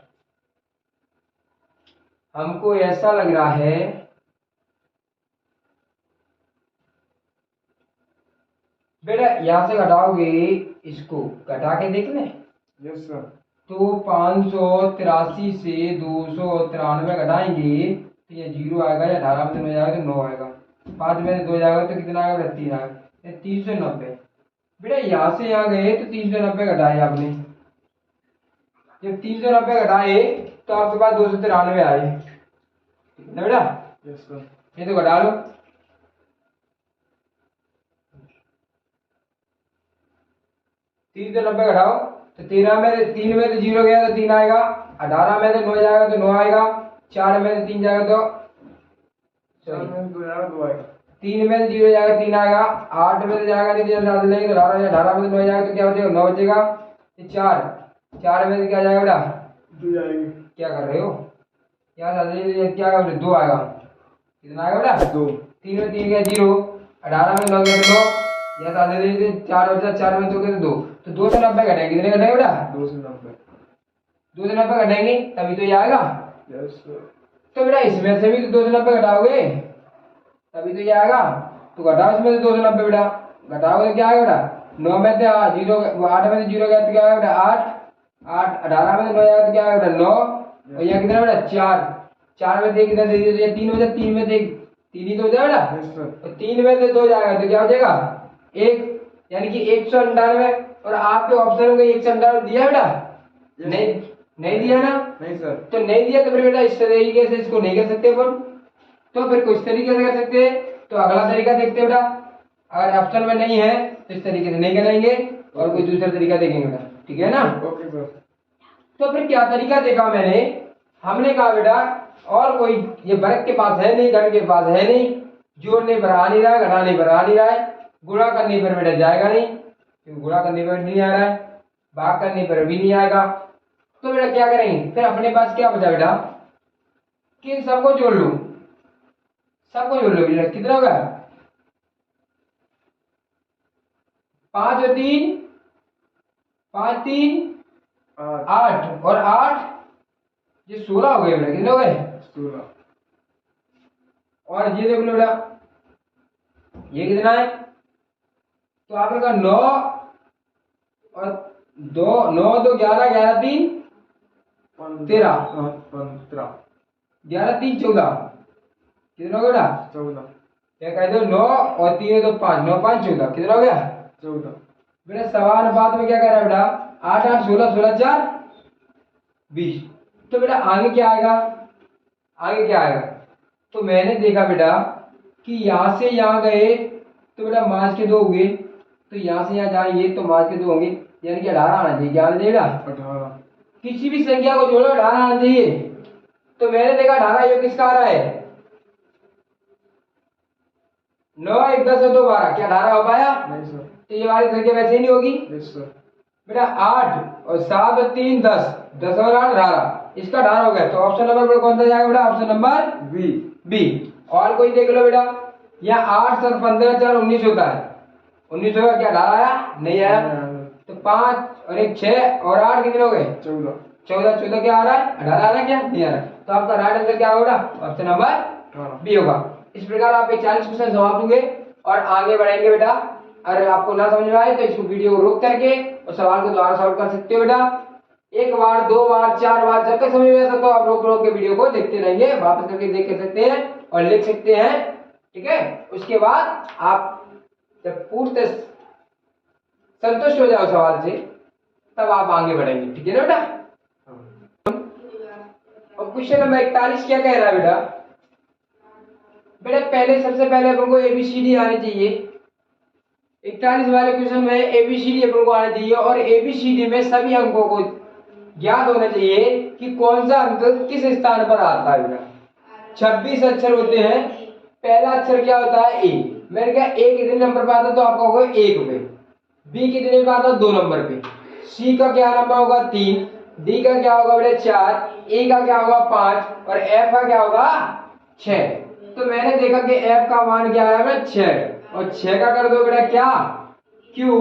हमको ऐसा लग रहा है बेटा यहाँ से घटाओगे, इसको घटा के देख लें। Yes sir. तो 583 से 293 घटाएंगे तो ये 0 आएगा, या 18 में 3 हो जाएगा तो 9 आएगा, 5 में से 2 जाएगा तो कितना आएगा, 3 आएगा, 390। बेटा यहाँ से यहाँ गए तो 390 घटाए आपने, जब 390 घटाए तो आपके पास 293 आए ना बेटा। Yes sir. ये तो घटा लो, तीन सौ नब्बे घटाओ तो 13 में 3 में तो 0 गया तो 3 आएगा, 18 में तो 9 जाएगा तो 9 आएगा, 4 में तो 3 जाएगा तो 4 में 2 जाएगा 2 आएगा, 3 में तो 0 जाएगा 3 आएगा, 8 में तो जाएगा नहीं, तो ज्यादा लेंगे तो 18 में तो 9 जाएगा तो क्या बचेगा, 9 बचेगा। 4 में तो क्या जाएगा बेटा, 2 जाएगी। क्या कर रहे हो, क्या क्या आएगा बेटा, 2 आएगा, कितना आएगा बेटा 2। 3 में 3 गया 0, 18 में 9 गया तो 9, या साथ ले 4 बचा, 4 में 2 गया तो 2, तो 290 घटाएंगे, कितने घटाएंगे बेटा, 290। 290 घटाएंगे तभी तो ये आएगा। Yes sir. तो बेटा इसमें से भी तो 290 घटाओगे तभी तो ये आएगा, तो घटाओ इसमें से 290 बेटा, घटाओगे तो क्या आएगा बेटा, 9 में से 0, 8 में से 0 गया तो क्या आएगा बेटा 8, 18 में से 9 जाएगा तो क्या आएगा बेटा 9, और यहाँ कितना बेटा 4, 4 में से कितना दे दिया तो 3 हो जाए, 3 में से 3 ही तो हो जाए बेटा, यस सर। तो 3 में से 2 जाएगा तो क्या हो जाएगा 1, यानी कि 198। और आपके ऑप्शन में 198 दिया बेटा, नहीं नहीं दिया ना, नहीं सर। तो नहीं दिया तो फिर बेटा इस तरीके से इसको नहीं कर सकते अपन, तो फिर कुछ तरीके से कर सकते हैं। तो अगला तरीका देखते हैं बेटा, अगर ऑप्शन में नहीं है तो इस तरीके से नहीं करेंगे और कोई दूसरा तरीका देखेंगे बेटा, ठीक है ना। Okay sir. तो फिर क्या तरीका देखा मैंने, हमने कहा बेटा और कोई ये वर्ग के पास है नहीं, घन के पास है नहीं, जोड़ने पर आ नहीं रहा है, घटाने पर आ नहीं रहा है, गुणा करने पर बेटा जाएगा नहीं क्योंकि गुणा करने पर नहीं आ रहा है, भाग करने पर भी नहीं आएगा, तो बेटा क्या करेंगे, फिर अपने पास क्या बचा बेटा कि इन सबको जोड़ लो, सबको जोड़ लो बेटा, कितना होगा 5 और 3 5 3 8 और 8 ये 16 हो गए बेटा, कितने हो गए 16। और ये देख लो बेटा ये कितना है, तो आपने कहा 9 और 2 9 2 11 11 3 13 15 11 3 14 कितना हो गया 14। क्या कह दो 9 और 3 तो 5 9 5 14 कितना हो गया 14। बेटा समानुपात में क्या कह रहा है बेटा 8 8 16 16 4 20। तो बेटा आगे क्या आएगा, आगे क्या आएगा, तो मैंने देखा बेटा कि यहाँ से यहाँ गए तो बेटा मास के 2 हुए, तो यहाँ से यहाँ जाएंगे तो मास के 2 होंगे, यानी कि 18 आना चाहिए, क्या आना चाहिए बेटा 18। किसी भी संख्या को जोड़ो 18 आना चाहिए, तो मैंने देखा 18 ये किसका आ रहा है 9 1 10 और 2 12, क्या 18 हो पाया, नहीं सर। तो ये वाली संख्या वैसे ही नहीं होगी यस सर। बेटा 8 और 7 और 3 10 10 और 8 18, इसका 18 हो गया, तो ऑप्शन नंबर पर कौन सा जाएगा बेटा, ऑप्शन नंबर बी। बी। और कोई देख लो बेटा, यहाँ 8 7 15 4 19 होता है, 19 होगा, क्या 18 आया नहीं आया, तो 5 और 1 6 और 8 कितने हो गए 14। 14 14 क्या आ रहा है 18 आ रहा है, क्या नहीं आ रहा है, तो आपका राइट आंसर क्या होगा ऑप्शन नंबर 18। बी होगा। इस प्रकार आपके 40 क्वेश्चन समाप्त हुए और आगे बढ़ेंगे बेटा। अगर आपको ना समझ में आए तो इसको वीडियो को रोक करके और सवाल को दोबारा सॉल्व कर सकते हो बेटा, 1 बार 2 बार 4 बार, जब तक समझ में आता तो आप रोक रोक के वीडियो को देखते रहेंगे, वापस करके देख सकते हैं और लिख सकते हैं, ठीक है। उसके बाद आप जब पूर्ण संतुष्ट हो जाओ सवाल से तब आप आगे बढ़ेंगे, ठीक है ना बेटा। और क्वेश्चन नंबर 41 क्या कह रहा है बेटा, बेटा पहले सबसे पहले अपन को एबीसीडी आनी चाहिए, 41 वाले क्वेश्चन में एबीसीडी अपन को आना चाहिए और एबीसीडी में सभी अंकों को ज्ञात होना चाहिए कि कौन सा अंक किस स्थान पर आता है बेटा। 26 अक्षर होते हैं, पहला अक्षर क्या होता है ए, मैंने कहा ए कितने नंबर पे आता है तो आपका होगा 1 पे, बी कितने पे आता है 2 नंबर पे, सी का क्या नंबर होगा 3, डी का क्या होगा बेटा 4, ए का क्या होगा 5 और एफ का क्या होगा 6। तो मैंने देखा कि एफ का मान क्या आया बेटा 6 और 6 का कर दो बेटा क्या क्यू,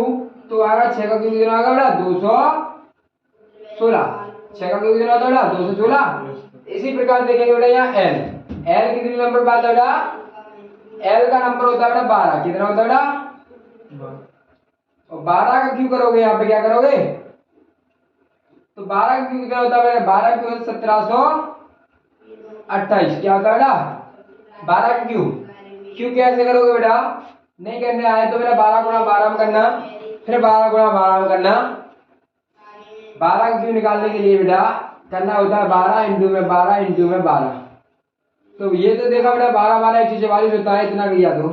तो आएगा 6 का क्यू कितना आएगा बेटा 216, 6 का क्यू कितना आता है बेटा 216। इसी प्रकार देखेंगे बेटा यहाँ एल, एल कितने नंबर पे आता है बेटा, एल का नंबर होता है बेटा 12, कितना होता है बेटा और 12 का क्यों करोगे, यहाँ पे क्या करोगे, तो 12 का क्यों कितना होता है, 12 क्यों 1728, क्या होता है बेटा 12 का क्यों, क्यों कैसे करोगे बेटा, नहीं करने आए तो मेरा 12 गुणा 12 में करना, फिर 12 गुणा 12 में करना, 12 का क्यों निकालने के लिए बेटा करना होता है 12 इंटू में 12 इंटू में 12। तो ये तो देखा बेटा 12 12 144 होता है, इतना किया तो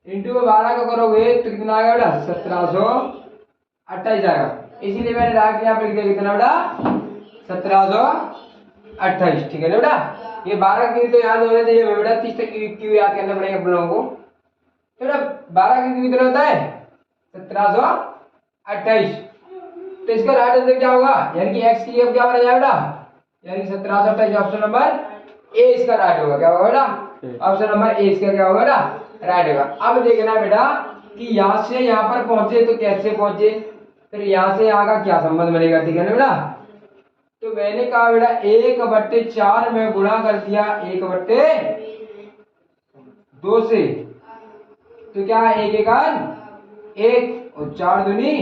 इंटू में 12 का करोगे तो कितना आएगा बेटा 1728 आएगा, इसीलिए मैंने डायरेक्ट यहाँ पे लिख दिया कितना बेटा 1728, ठीक है ना बेटा। ये 12 की तो याद होने चाहिए बेटा, 30 तक क्यों याद करना पड़ेगा आप लोगों को, तो बेटा 12 की कितना होता है 1728, तो इसका राइट आंसर क्या होगा, यानी कि x की जगह क्या बना जाएगा बेटा, यानी 1728 ऑप्शन नंबर ए इसका राइट होगा, क्या होगा बेटा ऑप्शन नंबर ए इसका क्या होगा बेटा राइट होगा। अब देखना बेटा कि यहाँ से यहाँ पर पहुंचे तो कैसे पहुंचे, फिर यहाँ से यहाँ का क्या संबंध बनेगा, ठीक है ना बेटा। तो मैंने कहा बेटा 1/4 में गुणा कर दिया 1/2 से, तो क्या है 1 1 और 4 दूनी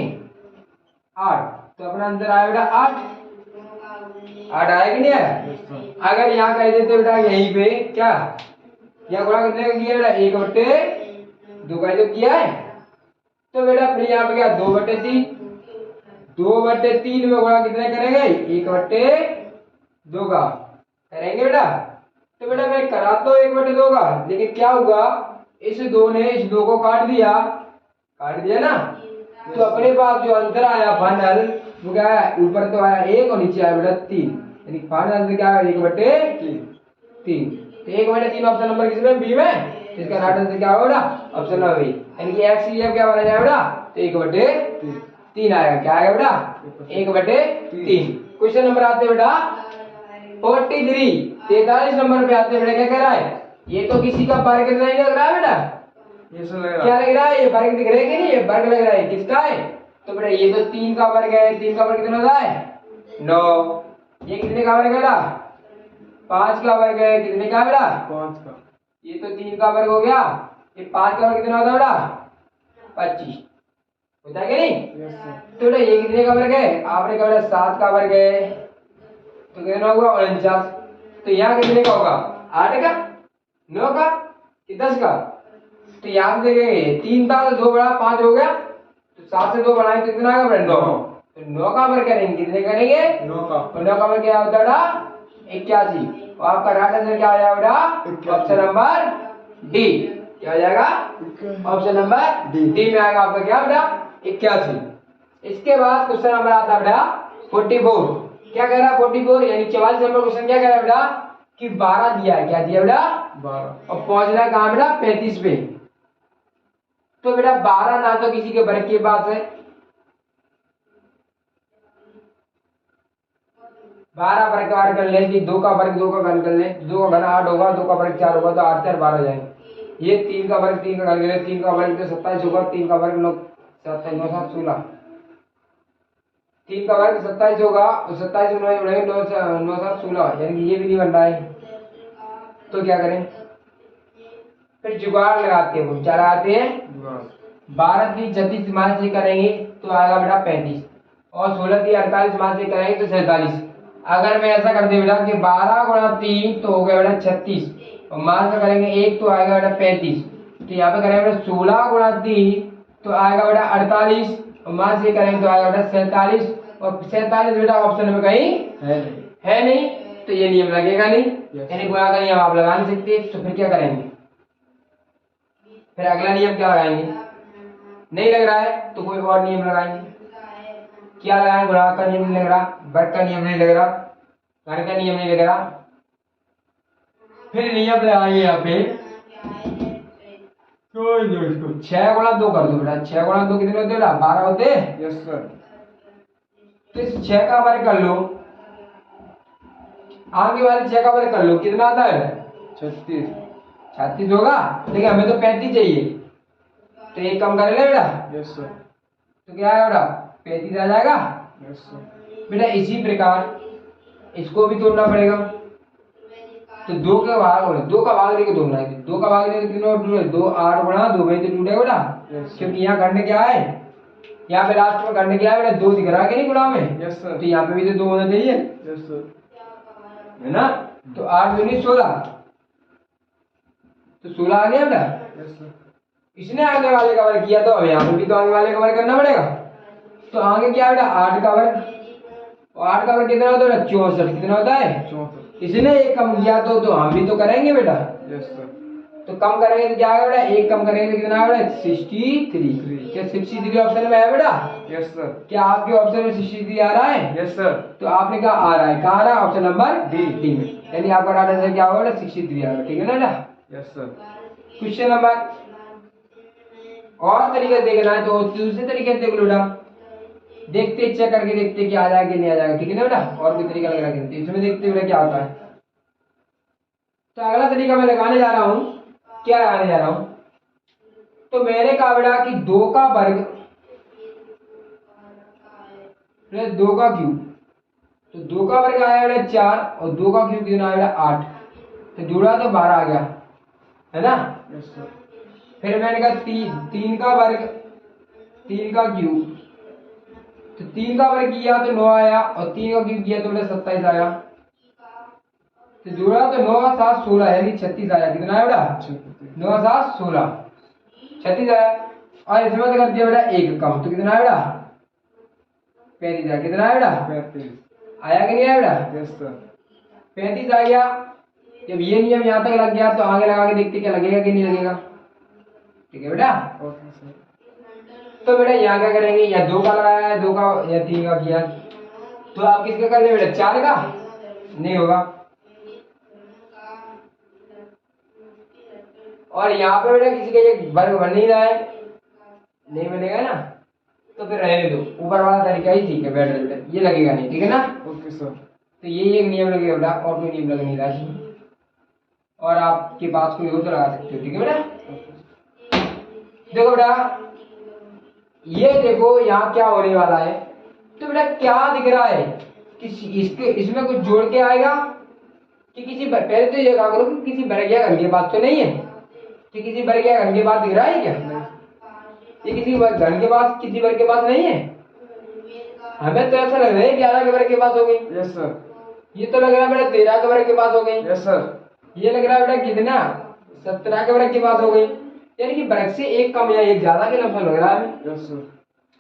8, तो अपना आंसर आया बेटा 8 आया कि नहीं आया। अगर यहाँ कह देते बेटा यहीं पे क्या, यहाँ गुणा कितने का किया बेटा 1/2 का जो किया है, तो बेटा फिर यहाँ पे क्या 2/3, 2/3 में गुणा कितने करेंगे 1/2 का करेंगे बेटा। तो बेटा मैं कराता हूँ 1/2 का, लेकिन क्या हुआ इस 2 ने इस 2 को काट दिया ना, तो अपने पास जो अंतर आया फाइनल वो क्या है, ऊपर तो आया 1 और नीचे आया बेटा 3, यानी फाइनल आंसर क्या है 1/3। तो 1/3 ऑप्शन नंबर किसमें बी में, इसका राइट आंसर क्या होगा ऑप्शन नंबर बी, यानी कि x की जगह क्या बना जाएगा बेटा तो 1/3 आएगा, क्या आएगा बेटा 1/3। क्वेश्चन नंबर आते बेटा 43 नंबर पे आते बेटा, क्या कह रहा है, ये तो किसी का वर्ग नहीं लग रहा है बेटा, क्या लग रहा है, ये वर्ग दिख रहा है कि नहीं, ये वर्ग लग रहा है, किसका है, तो बेटा ये तो 3 का वर्ग है, 3 का वर्ग कितना होता है 9, ये कितने का वर्ग है बेटा 5 का वर्ग है, कितने का बेटा 5 का, ये तो 3 का वर्ग हो गया, ये 5 का वर्ग कितना होता है बेटा 25 होता है कि नहीं। तो बेटा ये कितने का वर्ग है, आपने कहा बेटा 7 का वर्ग है, तो कितना होगा 49, तो यहाँ कितने का होगा 8 का 9 का कि 10 का, तो यहाँ से देखेंगे 3 था तो 2 बढ़ा 5 हो गया, तो 7 से 2 बढ़ाएं तो कितना आएगा 9, तो 9 का वर्ग करेंगे, कितने करेंगे 9 का, तो 9 का वर्ग क्या होता है बेटा 81, और आपका राइट आंसर क्या आ जाएगा बेटा ऑप्शन नंबर डी, क्या हो जाएगा ऑप्शन नंबर डी में आएगा आपका क्या बेटा 81। इसके बाद क्वेश्चन नंबर आता है बेटा 44, क्या कह रहा है 44 यानी 44 नंबर क्वेश्चन क्या कह रहा है बेटा कि 12 दिया है, क्या दिया बेटा 12, और पहुंचना है कहां बेटा 35 पे, तो बेटा 12 ना तो किसी के वर्ग के पास है, 12 वर्ग का कर ले कि 2 का वर्ग 2 का घन कर ले, 2 का घन 8 होगा, 2 का वर्ग 4 होगा, तो 8 4 12 जाएंगे, ये 3 का वर्ग 3 का घन कर ले, 3 का वर्ग तो 27 होगा, 3 का वर्ग 9 7 9 7 16, 3 का वर्ग 27 होगा, और 27 9 बढ़ेंगे 9 7 16, यानी ये भी नहीं बन रहा है, तो क्या करें, फिर जुगाड़ लगाते हैं, क्या लगाते हैं 12 की 36 मान से करेंगे तो आएगा बेटा 35, और 16 की 48 मान से करेंगे तो 47। अगर मैं ऐसा कर दे बेटा कि 12 गुणा 3 तो हो गया बेटा 36, और मान से करेंगे 1 तो आएगा बेटा 35, तो यहाँ पे करेंगे बेटा 16 गुणा 3 तो आएगा बेटा 48, और मान से करेंगे तो आएगा बेटा 47, और 47 बेटा ऑप्शन में कहीं है नहीं, तो ये नियम लगेगा नहीं, यानी गुणा का नियम आप लगा नहीं सकते, तो फिर क्या करेंगे, फिर अगला नियम क्या लगाएंगे, नहीं लग रहा है तो कोई और नियम लगाएंगे, क्या लगाएं, गुणा का नियम नहीं लग रहा, वर्ग का नियम नहीं लग रहा, घन का नियम नहीं लग रहा, फिर नियम लगाएंगे यहाँ पे 6 गुणा 2 कर दो बेटा, 6 गुणा 2 कितने होते बेटा 12 होते, यस सर, तो इस 6 का वर्ग कर लो, आगे वाले 6 का वर्ग कर लो, कितना आता है 36 होगा, लेकिन हमें तो 35 चाहिए, तो एक कम कर ले बेटा, यस सर, तो क्या आएगा बेटा 35 आ जाएगा, यस सर, बेटा इसी प्रकार इसको भी तोड़ना पड़ेगा, तो 2 के भाग हो 2 का भाग देके 2 बनाए 2 का भाग देके कितना टूटे 2 8 गुणा 2 में तो टूटेगा बेटा Yes, sir. क्योंकि यहाँ खंड क्या है यहाँ पे लास्ट में खंड क्या है बेटा 2 दिख रहा है कि नहीं गुणा में Yes, sir. तो यहाँ पे भी तो 2 होना चाहिए Yes, sir. है ना तो 8 दूनी 16 तो 16 आ गया बेटा Yes, sir. इसने आगे वाले का वर्ग किया तो अब यहाँ पे भी तो आगे वाले का वर्ग करना पड़ेगा तो आगे क्या बेटा 8 का वर्ग और 8 का वर्ग कितना होता है 64 कितना होता है 64. इसने एक कम किया तो हम भी तो करेंगे बेटा Yes, sir. तो कम करेंगे तो क्या आएगा बेटा एक कम करेंगे तो कितना आएगा 63 क्या 63 ऑप्शन में है बेटा Yes, sir. क्या आपके ऑप्शन में 63 आ रहा है Yes, sir. तो आपने कहा आ रहा है कहाँ आ रहा है ऑप्शन नंबर डी में यानी आपका राइट आंसर क्या होगा 63 आएगा ठीक है ना बेटा Yes, sir. क्वेश्चन नंबर और तरीके से देखना है तो दूसरे तरीके से देख लो बेटा देखते चेक करके देखते कि आ जाएगा कि नहीं आ जाएगा ठीक है ना बेटा और कोई तरीका लग रहा है कि इसमें देखते बेटा क्या होता है तो अगला तरीका मैं लगाने जा रहा हूँ क्या लगाने जा रहा हूँ तो मैंने कहा बेटा कि 2 का वर्ग प्लस 2 का क्यूब तो 2 का वर्ग आया बेटा 4 और 2 का क्यूब कितना आया बेटा 8 तो जोड़ा तो 12 आ गया है ना Yes, sir. फिर मैंने कहा 3 का वर्ग 3 का क्यूब तो 3 का वर्ग किया तो 9 आया और 3 का क्यूब किया तो बेटा 27 आया तो जोड़ा तो 9 7 16 यानी 36 आया कितना आया बेटा 9 7 16 36 आया और इसमें तो कर दिया बेटा एक कम तो कितना आया बेटा 35 आया कितना आया बेटा 35. आया कि नहीं आया बेटा Yes, sir. 35 आ गया जब ये नियम यहाँ तक लग गया तो आगे लगा के देखते क्या लगेगा कि नहीं लगेगा ठीक है बेटा Okay, sir. तो बेटा यहाँ क्या करेंगे या 2 का लगाया है 2 का या 3 का किया तो आप किसका कर ले बेटा 4 का नहीं होगा और यहाँ पे बेटा किसी का ये वर्ग बन नहीं रहा है नहीं बनेगा ना तो फिर रहने दो ऊपर वाला तरीका ही ठीक है बेटा ये लगेगा नहीं ठीक है ना Okay, sir. तो ये एक नियम लगेगा बेटा और कोई नियम लग नहीं रहा इसमें और आपके पास कोई हो तो लगा सकते हो ठीक है बेटा देखो बेटा ये देखो यहाँ क्या होने वाला है तो बेटा क्या दिख रहा है कि इसके इसमें कुछ जोड़ के आएगा कि किसी पहले तो ये कहा करो कि किसी वर्गीय घन के पास तो नहीं है कि किसी वर्गीय घन के पास दिख रहा है क्या ये किसी घन के पास किसी वर्ग के पास नहीं है हमें तो ऐसा लग रहा है 11 के वर्ग के पास हो गई Yes, sir. ये तो लग रहा है बेटा 13 के वर्ग के पास हो गई Yes, sir. ये लग रहा है बेटा कितना 17 के वर्ग के पास हो गई यानी कि वर्ग से एक कम या एक ज्यादा के लमसम लग रहा है हमें Yes, sir.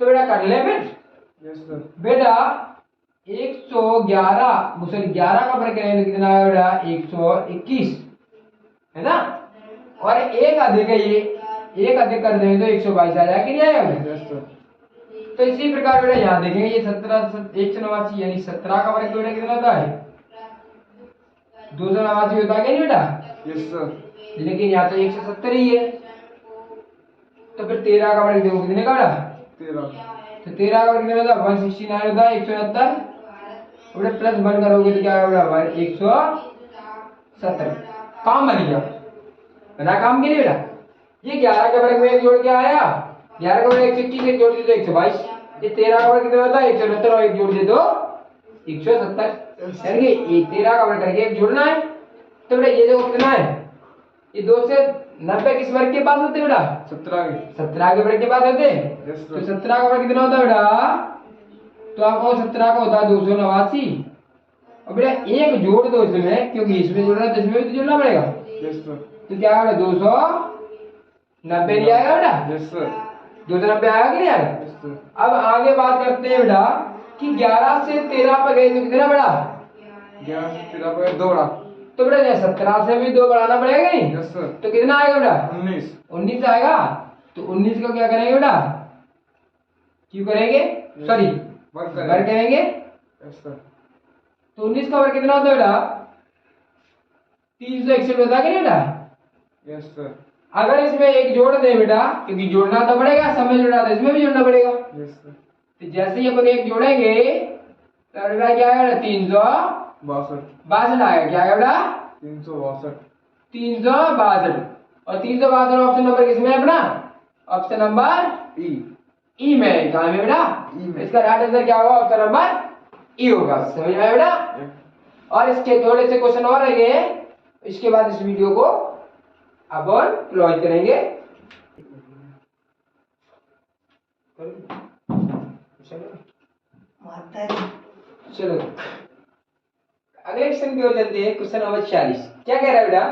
तो बेटा कर ले फिर Yes, sir. बेटा 111 सॉरी 11 का वर्ग करेंगे तो कितना है बेटा 121 है ना और एक अधिक है ये एक अधिक कर देंगे तो 122 आ जाएगा कि नहीं आएगा बेटा? Yes, sir. तो इसी प्रकार बेटा यहाँ देखेंगे ये 189 यानी 17 का वर्ग बेटा कितना होता है 289 होता है कि नहीं बेटा Yes, sir. लेकिन यहाँ तो 170 ही है तो फिर 13 का वर्ग देखो कितने का बेटा 13. तो 13 का वर्ग कितना होता है 169 होता है 169 बेटा प्लस 1 करोगे तो क्या होगा 170 काम बन गया बना काम के लिए बेटा ये 11 के वर्ग में एक जोड़ के आया 11 का वर्ग 121 एक जोड़ दे तो 122 ये 13 का वर्ग कितना होता है 169 और एक जोड़ दे तो 170 यानी कि 13 का वर्ग करके एक जोड़ना है तो बेटा ये देखो कितना है ये 2 से 90 किस वर्ग के पास होते बेटा 17 के. 17 के वर्ग के पास होते Yes, तो sir. 17 का वर्ग कितना होता है बेटा तो आपको 17 का होता है 289 और बेटा एक जोड़ दो इसमें क्योंकि इसमें जोड़ना है तो इसमें भी तो जोड़ना पड़ेगा Yes, sir. तो क्या होगा 290 नहीं आएगा बेटा Yes, sir. 290 आएगा कि नहीं आएगा Yes, sir. अब आगे बात करते हैं बेटा कि 11 से 13 पर गए तो कितना बेटा 11 से 13 पर 2 बड़ा. तो बेटा 17 से भी 2 बढ़ाना पड़ेगा नहीं Yes, sir. तो कितना आएगा बेटा 19. 19 आएगा तो 19 को क्या करेंगे बेटा क्यों करेंगे सॉरी वर्ग वर्ग करेंगे Yes, sir. तो 19 का वर्ग कितना होता है बेटा 361 होता है कि नहीं बेटा Yes, sir. अगर इसमें एक जोड़ दे बेटा क्योंकि जोड़ना तो पड़ेगा समय जोड़ा तो इसमें भी जोड़ना पड़ेगा Yes, sir. तो जैसे ही अपन एक जोड़ेंगे तो बेटा क्या आएगा 362 आएगा क्या आएगा बेटा 362. 362 और 362 ऑप्शन नंबर किसमें है अपना ऑप्शन नंबर E. ई में कहा में बेटा ई में. इसका राइट आंसर क्या होगा ऑप्शन नंबर ई होगा समझ में आया बेटा Yes. और इसके थोड़े से क्वेश्चन और रहेंगे इसके बाद इस वीडियो को अपन क्लोज करेंगे। चलो अगले क्वेश्चन की ओर चलते हैं। क्वेश्चन नंबर 46 क्या कह रहा है बेटा?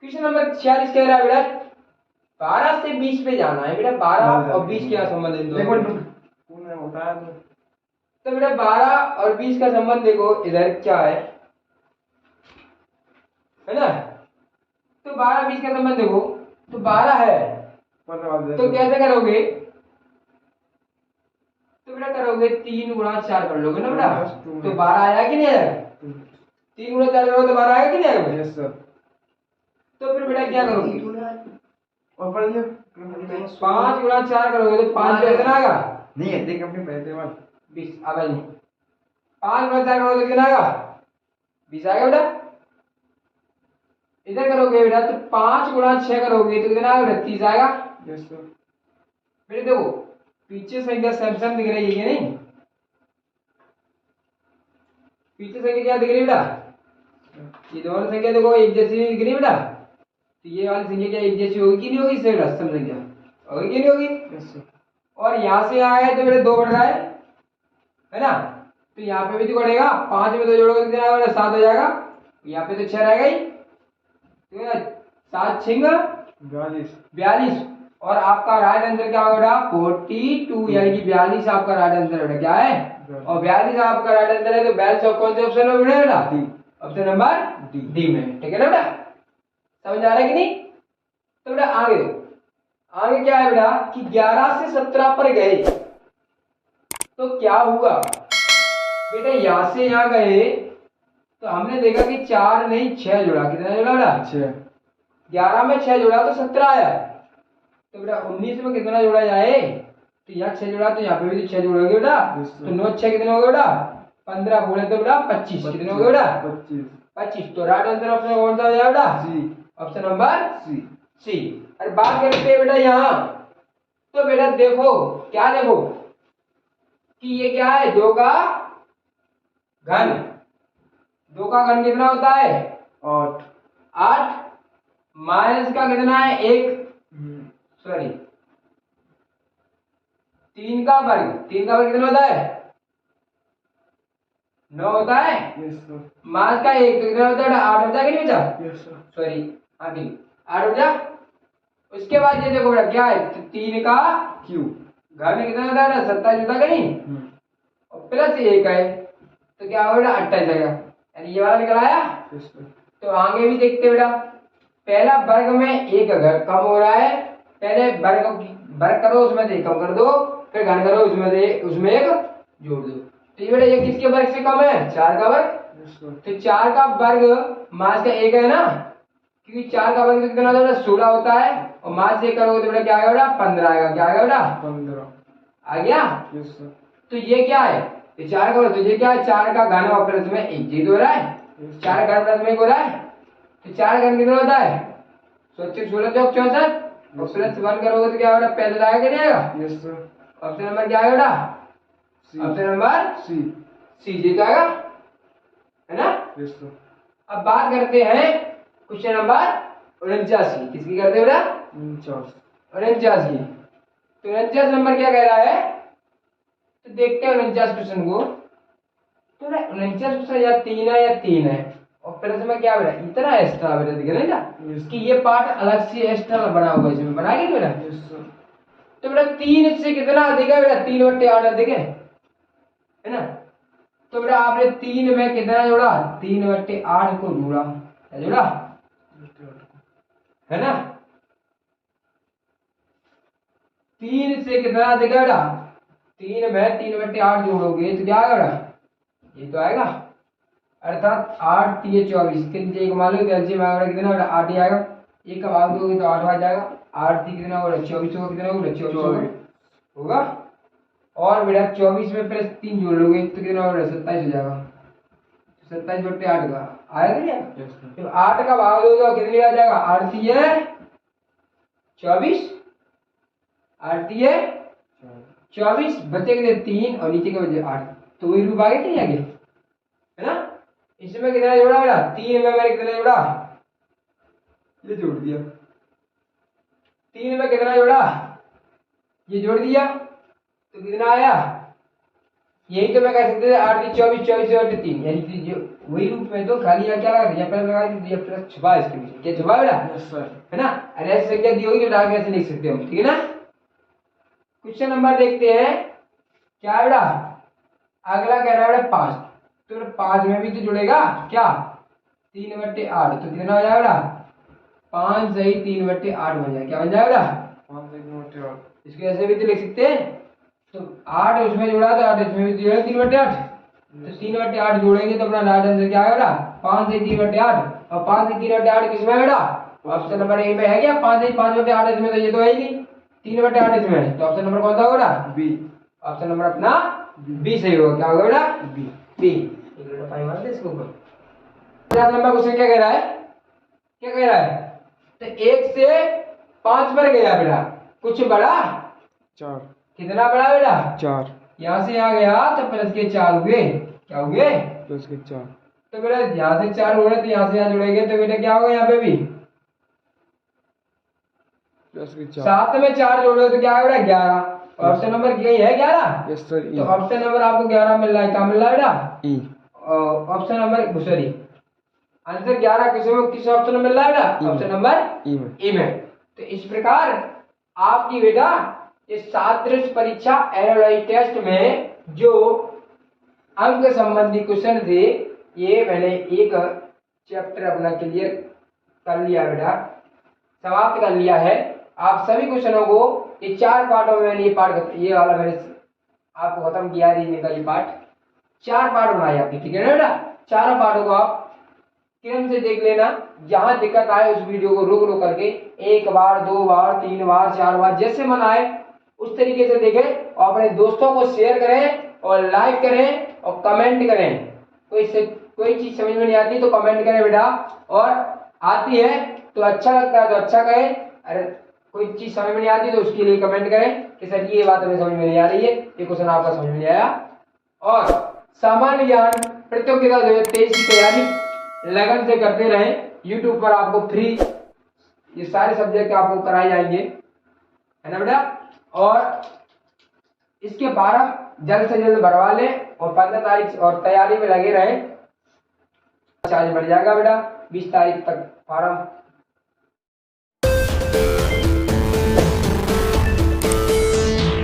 क्वेश्चन नंबर 46 कह रहा है बेटा 12 से 20 पे जाना है बेटा। 12 और 20 क्या संबंध है? तूने बताया तो बेटा 12 और 20 का संबंध देखो इधर क्या है ना? तो 12 20 का संबंध देखो तो 12 है तो कैसे करोगे? तो बेटा करोगे 3 गुणा 4 कर लोगे ना बेटा, तो 12 आया कि नहीं आया? 3 गुणा 4 करोगे तो 12 आएगा कि नहीं आएगा? Yes sir. तो फिर बेटा क्या करोगे? और पढ़ लियो 5 गुणा 4 करोगे तो 5 पे कितना आएगा? नहीं है देख अपने पैसे वाल 20 आएगा नहीं। 5 गुणा 4 करोगे तो कितना आएगा? 20 आएगा बेटा। इधर करोगे बेटा तो 5 गुणा 6 करोगे तो कितना आएगा बेटा? 30 आएगा। Yes sir. बेटा देखो पीछे संख्या सैमसंग दिख रही है नहीं? पीछे संख्या क्या दिख रही है बेटा? ये दोनों संख्या देखो एक जैसी नहीं दिख रही बेटा। तो ये वाली संख्या क्या एक जैसी होगी कि नहीं होगी? इससे बेटा सम संख्या होगी कि नहीं होगी? Yes sir. और यहाँ से यहाँ आए तो बेटा 2 बढ़ रहा है ना? तो यहाँ पे भी तो बढ़ेगा। 5 में 2 जोड़ोगे तो कितना आएगा? 7 हो जाएगा। यहाँ पे तो 6 रहेगा ही, तो 7 छिंग 42 और आपका राइट आंसर क्या होगा? 42 यानी कि 42 आपका राइट आंसर बेटा क्या है? और 42 आपका राइट आंसर है तो 42 कौन से ऑप्शन में बेटा? ऑप्शन नंबर डी में। ठीक है ना बेटा? समझ आ रहा है कि नहीं? तो बेटा आगे आगे क्या है बेटा कि 11 से 17 पर गए तो क्या हुआ? बेटा यहां से यहां गए तो हमने देखा कि 4 नहीं 6 जोड़ा। कितना जोड़ा बेटा? 6। 11 में 6 जोड़ा तो 17 आया। तो बेटा 19 में कितना जोड़ा जाए? तो यहाँ 6 जोड़ा तो यहाँ पे भी 6 जोड़ोगे बेटा। तो 9 6 कितने हो गए बेटा? 15 बोले तो बेटा 25। कितने हो गए बेटा? 25। तो राइट आंसर ऑप्शन कौन सा हो जाएगा बेटा? सी। Option number C. अरे बात करते हैं बेटा यहाँ तो बेटा देखो क्या देखो कि ये क्या है? 2 का घन। 2 का घन कितना होता है? 8 माइनस का कितना है? 1 सॉरी 3 का वर्ग। 3 का वर्ग कितना होता है? 9 होता है। माइनस का 1 तो कितना होता है? 8 होता है कि नहीं होता? सॉरी हाँ ठीक 8 हो जा। उसके बाद ये देखो बेटा क्या है? 3 का क्यूब घर में कितना होता है? 27 होता है कि नहीं? और प्लस 1 है तो क्या होगा बेटा? 28 आएगा। यानी ये वाला निकल आया। तो आगे भी देखते बेटा पहला वर्ग में 1 घर कम हो रहा है। पहले वर्ग करो उसमें से 1 कम कर दो, फिर घन करो उसमें 1 जोड़ दो। तो ये बेटा ये किसके वर्ग से कम है? 4 का वर्ग। तो 4 का वर्ग मास का 1 है ना, क्योंकि 4 का वर्ग कितना होता है? 16 होता है और मास से करोगे तो बेटा क्या आएगा बेटा? 15 आएगा। क्या आएगा बेटा? 15 आ गया। तो ये क्या है? ये 4 का वर्ग। तो ये क्या है? 4 का घन और प्लस में 1 जीत हो रहा है। 4 घन प्लस में 1 हो रहा है। तो 4 घन कितना होता है? 16 चौक 64 और प्लस 1 करोगे तो क्या बेटा? 65 आएगा कि नहीं आएगा? ऑप्शन नंबर क्या आएगा बेटा? ऑप्शन नंबर सी जीत आएगा है ना? अब बात करते हैं क्वेश्चन नंबर 49। किसकी करते हैं बेटा? 49 की। तो 49 नंबर क्या कह रहा है तो देखते हैं 49 क्वेश्चन को। तो 49 क्वेश्चन या 3 है या 3 है और प्लस में क्या बेटा? इतना एक्स्ट्रा बेटा दिख रहा है ना कि ये पार्ट अलग से एक्स्ट्रा बना हुआ है। इसमें बना के बेटा तो बेटा 3 से कितना अधिक है बेटा? 3/8 अधिक है ना? तो बेटा आपने 3 में कितना जोड़ा? 3/8 को जोड़ा। क्या जोड़ा? है ना? 3 से कितना अधिक है बेटा? 3 में 3/8 जोड़ोगे तो क्या आएगा बेटा? ये तो आएगा। अर्थात 8 3 24 के नीचे 1 मान लो तो एलसीएम आएगा कितना बेटा? 8 ही आएगा। 1 का भाग दोगे तो 8 आ जाएगा। 8 3 कितना होगा? 24 होगा। कितना होगा? 24 होगा। और बेटा 24 में प्लस 3 जोड़ लोगे तो कितना होगा? 27 हो जाएगा। 27/8 का आएगा नहीं? तो 8 का भाग दोगे तो कितनी आ जाएगा? 8 3 है 24 8 3 है 24 बचे कितने? 3 और नीचे के बचे 8। तो वही रूप आगे नहीं आगे है ना? इसमें कितना जोड़ा बेटा, 3 में मैंने कितना जोड़ा, ये जोड़ दिया। 3 में कितना जोड़ा, ये जोड़ दिया तो कितना आया, यही तो मैं कह सकते थे 8 की 24, 24 और 3, यानी कि जो वही रूप में तो खाली यहाँ क्या लगा दिया, प्लस लगा दिया, प्लस छुपा इसके पीछे, क्या छुपा बेटा, यस सर। है ना। अरे ऐसे संख्या दी होगी तो डाल के ऐसे लिख सकते हम, ठीक है ना। क्वेश्चन नंबर देखते हैं क्या है बेटा, अगला कह रहा है बेटा 5, तो बेटा 5 में भी तो जुड़ेगा क्या, 3/8, तो कितना हो जाएगा बेटा, 5 सही 3/8 बन जाएगा, क्या बन जाएगा बेटा, 5 1 मोटे और इसको ऐसे भी तो लिख सकते हैं, तो 8 उसमें जुड़ा तो 8 इसमें भी जुड़ा 3/8, तो 3/8 जोड़ेंगे तो अपना राइट आंसर क्या आएगा बेटा, 5 से 3/8, और 5 से 3/8 किसमें है बेटा, ऑप्शन नंबर ए में है क्या, 5 से 5/8 इसमें, तो ये तो है ही नहीं, 3/8 इसमें है, तो ऑप्शन नंबर कौन सा होगा बेटा, बी। ऑप्शन नंबर अपना बी सही होगा, क्या होगा बेटा, बी। बी। एक बेटा 5 मार दे इसके ऊपर। 50 नंबर क्वेश्चन क्या कह रहा है, क्या कह रहा है, तो 1 से 5 पर गया बेटा, कुछ बड़ा, 4 कितना बड़ा बेटा, 4 यहाँ से यहाँ गया तो प्लस के 4 हुए, क्या हुए, प्लस के 4 तो बेटा यहाँ से 4 हो रहे तो यहाँ से यहाँ जुड़ेंगे तो बेटा क्या होगा, यहाँ पे भी प्लस के 4। 7 में 4 जोड़ो तो क्या होगा बेटा 11, ऑप्शन नंबर यही है 11, यस सर। तो ऑप्शन नंबर आपको 11 मिल रहा है, क्या मिल रहा है बेटा, ई। ऑप्शन नंबर सॉरी आंसर 11 किस ऑप्शन में मिल रहा है बेटा, ऑप्शन नंबर ई में। ए में। तो इस प्रकार आपकी बेटा इस सादृश्य परीक्षा एनालॉजी टेस्ट में जो अंक संबंधी क्वेश्चन थे, ये मैंने एक चैप्टर अपना क्लियर कर लिया बेटा, समाप्त कर लिया है। आप सभी क्वेश्चनों को ये 4 पार्टों में मैंने ये वाला मैंने आपको खत्म किया रीजनिंग का ये पार्ट, 4 पार्ट बनाए आपके, ठीक है ना बेटा। चारों पार्टों को आप क्रम से देख लेना, जहां दिक्कत आए उस वीडियो को रोक रोक करके 1 बार 2 बार 3 बार 4 बार जैसे मन आए उस तरीके से देखें, और अपने दोस्तों को शेयर करें और लाइक करें और कमेंट करें। कोई चीज समझ में नहीं आती तो कमेंट करें बेटा, और आती है तो अच्छा लगता है तो अच्छा कहें, अरे कोई चीज समझ में नहीं आती तो उसके लिए कमेंट करें कि सर ये बात हमें समझ में नहीं आ रही है, ये क्वेश्चन आपका समझ में नहीं आया। और सामान्य ज्ञान प्रतियोगिता 2023 की तैयारी लगन से करते रहें। YouTube पर आपको फ्री ये सारे सब्जेक्ट आपको कराए जाएंगे, है ना बेटा। और इसके फॉर्म जल्द से जल्द भरवा लें और 15 तारीख और तैयारी में लगे रहें, चार्ज बढ़ जाएगा बेटा, 20 तारीख तक फॉर्म